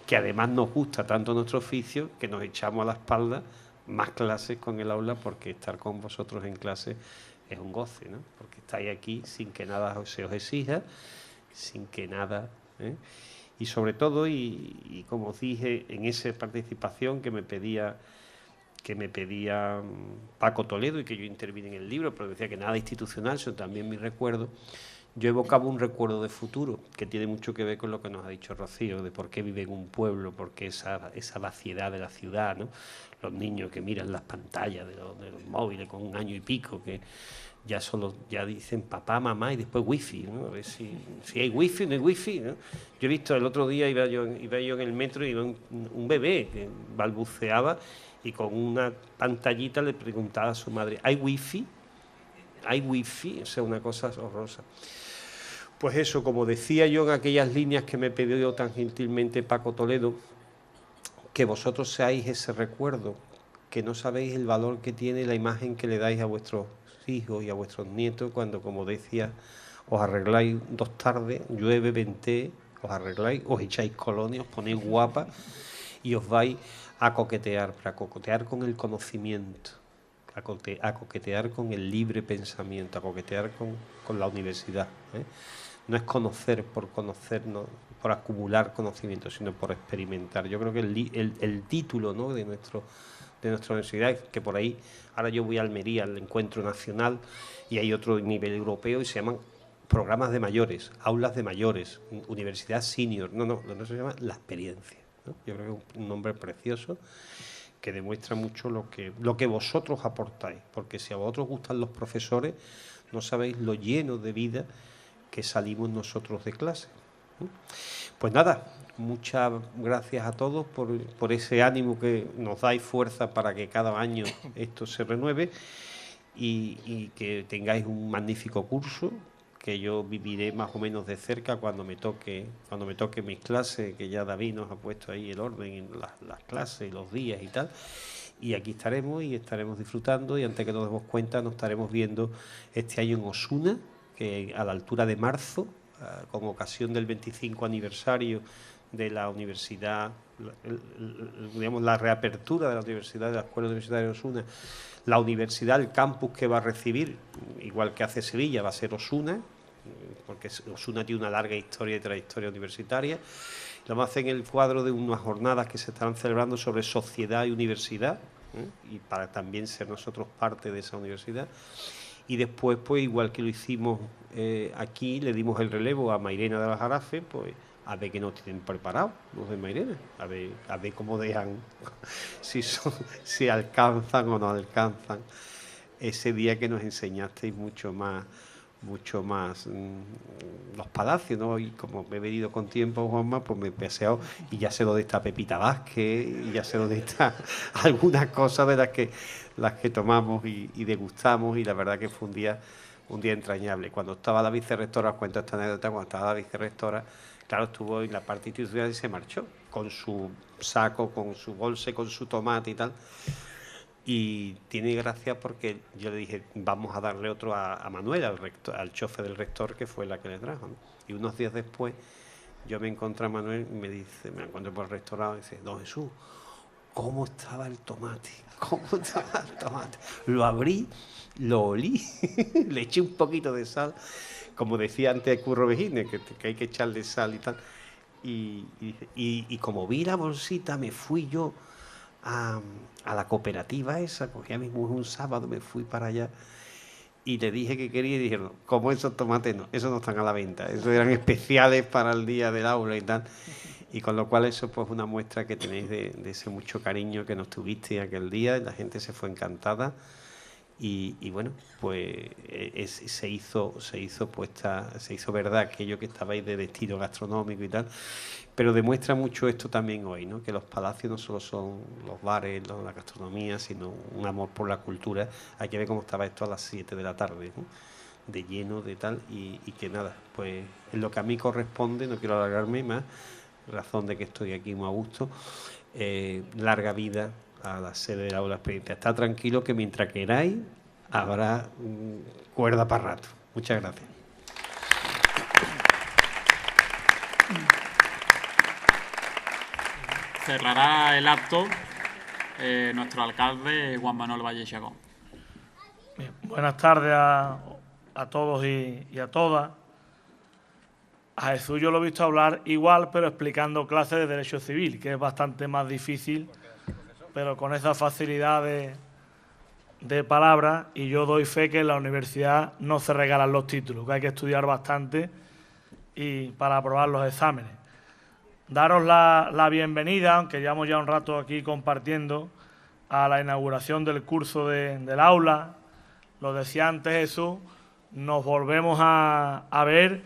que además nos gusta tanto nuestro oficio que nos echamos a la espalda más clases con el aula, porque estar con vosotros en clase es un goce, ¿no?, porque estáis aquí sin que nada se os exija, sin que nada, ¿eh? Y sobre todo, y como os dije en esa participación que me pedía que me pedía Paco Toledo y que yo intervine en el libro, pero decía que nada institucional, sino también mi recuerdo. Yo evocaba un recuerdo de futuro que tiene mucho que ver con lo que nos ha dicho Rocío, de por qué vive en un pueblo, por qué esa vaciedad de la ciudad, ¿no? Los niños que miran las pantallas de los móviles con 1 año y pico, que ya dicen papá, mamá y después wifi, ¿no? A ver si hay wifi, no hay wifi, ¿no? Yo he visto el otro día, iba yo en el metro y iba un bebé que balbuceaba y con una pantallita le preguntaba a su madre, ¿hay wifi? ¿Hay wifi? O sea, una cosa horrorosa. Pues eso, como decía yo en aquellas líneas que me pidió tan gentilmente Paco Toledo, que vosotros seáis ese recuerdo, que no sabéis el valor que tiene la imagen que le dais a vuestros hijos y a vuestros nietos cuando, como decía, os arregláis 2 tardes, llueve, ventee, os arregláis, os echáis colonia, os ponéis guapa y os vais a coquetear con el conocimiento, a coquetear con el libre pensamiento, a coquetear con la universidad, ¿eh? No es conocer por conocernos, por acumular conocimiento, sino por experimentar. Yo creo que el título, ¿no?, de nuestra universidad, que por ahí, ahora yo voy a Almería, al encuentro nacional, y hay otro nivel europeo, y se llaman programas de mayores, aulas de mayores, universidad senior. No, se llama la experiencia, ¿no? Yo creo que es un nombre precioso que demuestra mucho lo que vosotros aportáis, porque si a vosotros gustan los profesores, no sabéis lo lleno de vida que salimos nosotros de clase. Pues nada, muchas gracias a todos por ese ánimo que nos dais fuerza para que cada año esto se renueve y que tengáis un magnífico curso, que yo viviré más o menos de cerca cuando me toque mis clases, que ya David nos ha puesto ahí el orden en las clases, los días y tal. Y aquí estaremos y estaremos disfrutando, y antes que nos demos cuenta nos estaremos viendo este año en Osuna, que a la altura de marzo, con ocasión del 25 aniversario de la universidad, digamos la reapertura de la universidad, de la Escuela Universitaria de Osuna, la universidad, el campus que va a recibir, igual que hace Sevilla, va a ser Osuna, porque Osuna tiene una larga historia y trayectoria universitaria. Lo vamos a hacer en el cuadro de unas jornadas que se estarán celebrando sobre sociedad y universidad, y para también ser nosotros parte de esa universidad. Y después, pues igual que lo hicimos aquí, le dimos el relevo a Mairena de la Jarafe, pues a ver qué nos tienen preparados los de Mairena, a ver cómo dejan, si alcanzan o no alcanzan ese día que nos enseñasteis mucho más los palacios, ¿no? Y como me he venido con tiempo, Juanma, pues me he paseado y ya sé dónde está Pepita Vázquez, y ya sé dónde está algunas cosas de las que tomamos y degustamos, y la verdad que fue un día entrañable. Cuando estaba la vicerrectora, os cuento esta anécdota, cuando estaba la vicerrectora, claro, estuvo en la parte institucional y se marchó con su saco, con su bolsa, con su tomate y tal. Y tiene gracia porque yo le dije, vamos a darle otro a Manuel, al chofer del rector, que fue la que le trajo, ¿no? Y unos días después yo me encontré a Manuel y me encuentro por el restaurante y dice, don Jesús, ¿cómo estaba el tomate? ¿Cómo estaba el tomate? Lo abrí, lo olí, le eché un poquito de sal, como decía antes Curro Vejines, que hay que echarle sal y tal. Y como vi la bolsita, me fui yo a la cooperativa esa, cogí a mi mujer un sábado, me fui para allá y le dije que quería, y dijeron, como esos tomates no, esos no están a la venta, esos eran especiales para el día del aula y tal. Y con lo cual eso pues una muestra que tenéis de ese mucho cariño que nos tuvisteis aquel día, la gente se fue encantada. Y bueno, pues se hizo verdad aquello que estabais de destino gastronómico y tal, pero demuestra mucho esto también hoy, ¿no? Que los palacios no solo son los bares, la gastronomía, sino un amor por la cultura. Hay que ver cómo estaba esto a las 7 de la tarde, ¿no? De lleno, de tal, y que nada, pues en lo que a mí corresponde, no quiero alargarme más, razón de que estoy aquí muy a gusto, larga vida a la sede del aula experiencia. Está tranquilo que mientras queráis habrá cuerda para rato. Muchas gracias. Cerrará el acto nuestro alcalde Juan Manuel Valle Chacón. Buenas tardes a todos y a todas. A Jesús yo lo he visto hablar igual, pero explicando clases de Derecho Civil, que es bastante más difícil pero con esa facilidad de palabra, y yo doy fe que en la universidad no se regalan los títulos, que hay que estudiar bastante y para aprobar los exámenes. Daros la bienvenida, aunque llevamos ya un rato aquí compartiendo, a la inauguración del curso del aula. Lo decía antes Jesús, nos volvemos a ver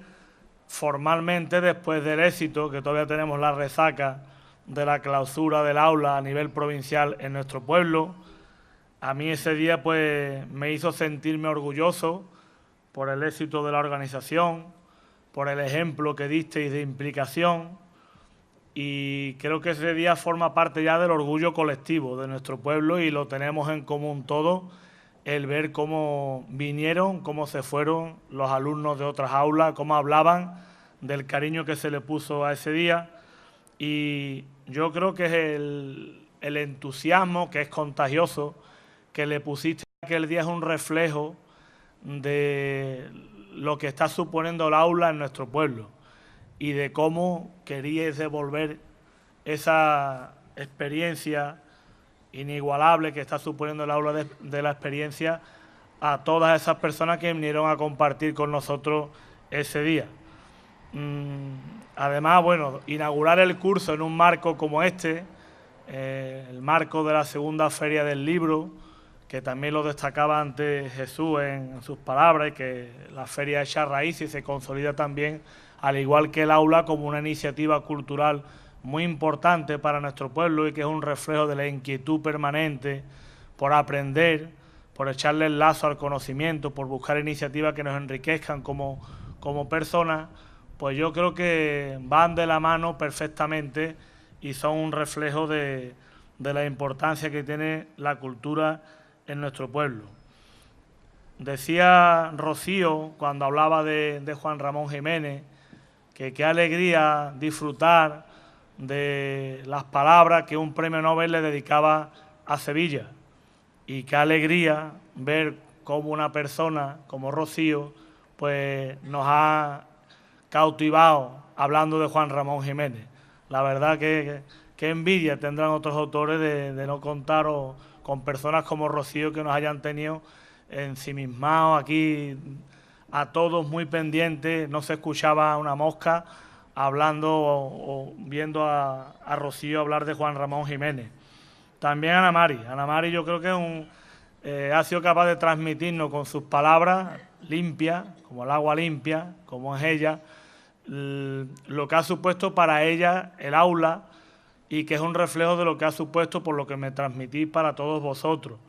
formalmente después del éxito, que todavía tenemos la resaca de la clausura del aula a nivel provincial en nuestro pueblo. A mí ese día pues me hizo sentirme orgulloso por el éxito de la organización, por el ejemplo que disteis de implicación, y creo que ese día forma parte ya del orgullo colectivo de nuestro pueblo y lo tenemos en común todos, el ver cómo vinieron, cómo se fueron los alumnos de otras aulas, cómo hablaban del cariño que se le puso a ese día. Y yo creo que es el entusiasmo, que es contagioso, que le pusiste aquel día es un reflejo de lo que está suponiendo el aula en nuestro pueblo y de cómo queríais devolver esa experiencia inigualable que está suponiendo el aula de la experiencia a todas esas personas que vinieron a compartir con nosotros ese día. Además, bueno, inaugurar el curso en un marco como este, el marco de la segunda Feria del Libro, que también lo destacaba antes Jesús en sus palabras, y que la feria echa raíz y se consolida también, al igual que el aula, como una iniciativa cultural muy importante para nuestro pueblo y que es un reflejo de la inquietud permanente por aprender, por echarle el lazo al conocimiento, por buscar iniciativas que nos enriquezcan como personas. Pues yo creo que van de la mano perfectamente y son un reflejo de la importancia que tiene la cultura en nuestro pueblo. Decía Rocío, cuando hablaba de Juan Ramón Jiménez, que qué alegría disfrutar de las palabras que un premio Nobel le dedicaba a Sevilla. Y qué alegría ver cómo una persona como Rocío pues nos ha cautivado hablando de Juan Ramón Jiménez. La verdad que envidia tendrán otros autores de no contar con personas como Rocío que nos hayan tenido ensimismados aquí a todos muy pendientes, no se escuchaba una mosca hablando o viendo a Rocío hablar de Juan Ramón Jiménez. También Ana Mari yo creo que ha sido capaz de transmitirnos con sus palabras limpias, como el agua limpia, como es ella, lo que ha supuesto para ella el aula y que es un reflejo de lo que ha supuesto por lo que me transmitís para todos vosotros.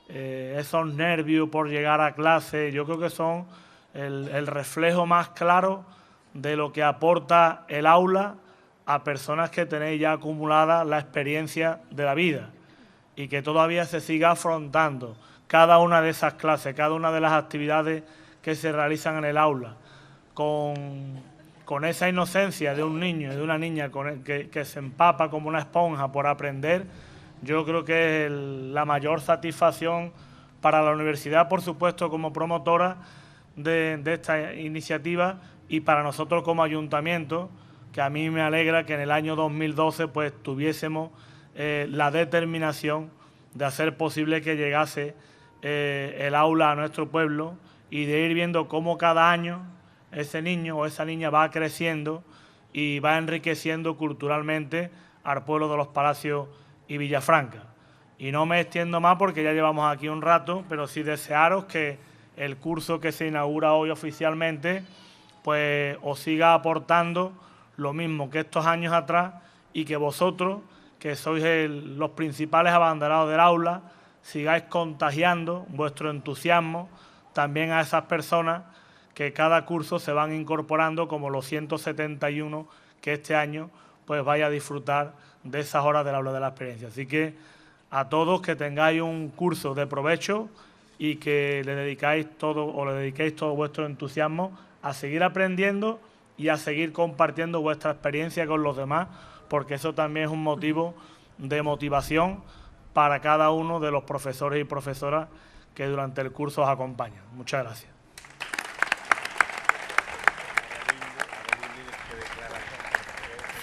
Esos nervios por llegar a clase, yo creo que son el reflejo más claro de lo que aporta el aula a personas que tenéis ya acumulada la experiencia de la vida y que todavía se siga afrontando cada una de esas clases, cada una de las actividades que se realizan en el aula, con esa inocencia de un niño y de una niña que se empapa como una esponja por aprender. Yo creo que es la mayor satisfacción para la universidad, por supuesto, como promotora de esta iniciativa, y para nosotros como ayuntamiento, que a mí me alegra que en el año 2012 pues tuviésemos la determinación de hacer posible que llegase el aula a nuestro pueblo y de ir viendo cómo cada año ese niño o esa niña va creciendo y va enriqueciendo culturalmente al pueblo de Los Palacios y Villafranca. Y no me extiendo más porque ya llevamos aquí un rato, pero sí desearos que el curso que se inaugura hoy oficialmente pues os siga aportando lo mismo que estos años atrás y que vosotros, que sois los principales abanderados del aula, sigáis contagiando vuestro entusiasmo también a esas personas que cada curso se van incorporando, como los 171 que este año pues vaya a disfrutar de esas horas del aula de la experiencia. Así que a todos que tengáis un curso de provecho y que le dediquéis todo vuestro entusiasmo a seguir aprendiendo y a seguir compartiendo vuestra experiencia con los demás, porque eso también es un motivo de motivación para cada uno de los profesores y profesoras que durante el curso os acompañan. Muchas gracias.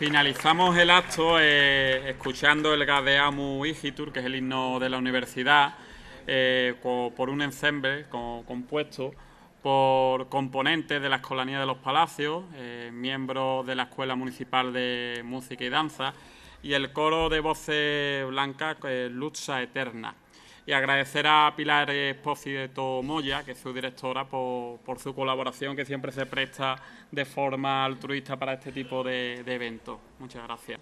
Finalizamos el acto escuchando el Gadeamus Igitur, que es el himno de la universidad, por un ensemble compuesto por componentes de la Escolanía de los Palacios, miembros de la Escuela Municipal de Música y Danza y el coro de voces blancas Lucha Eterna. Y agradecer a Pilar Espósito Moya, que es su directora, por su colaboración, que siempre se presta de forma altruista para este tipo de eventos. Muchas gracias.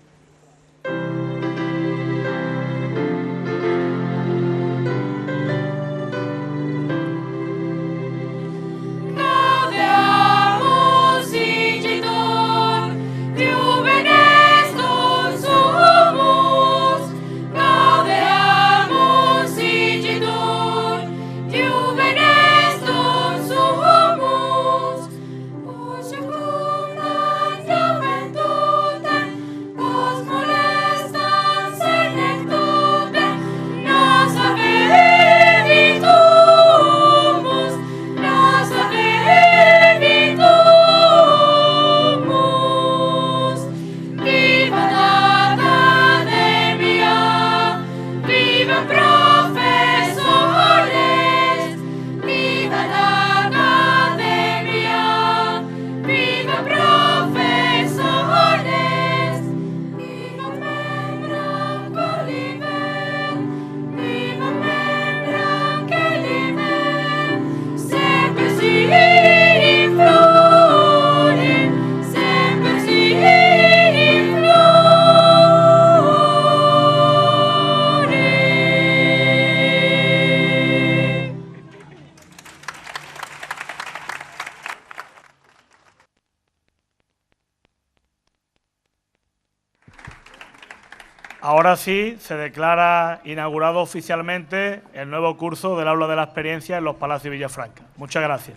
Ahora sí, se declara inaugurado oficialmente el nuevo curso del Aula de la Experiencia en los Palacios Villafranca. Muchas gracias.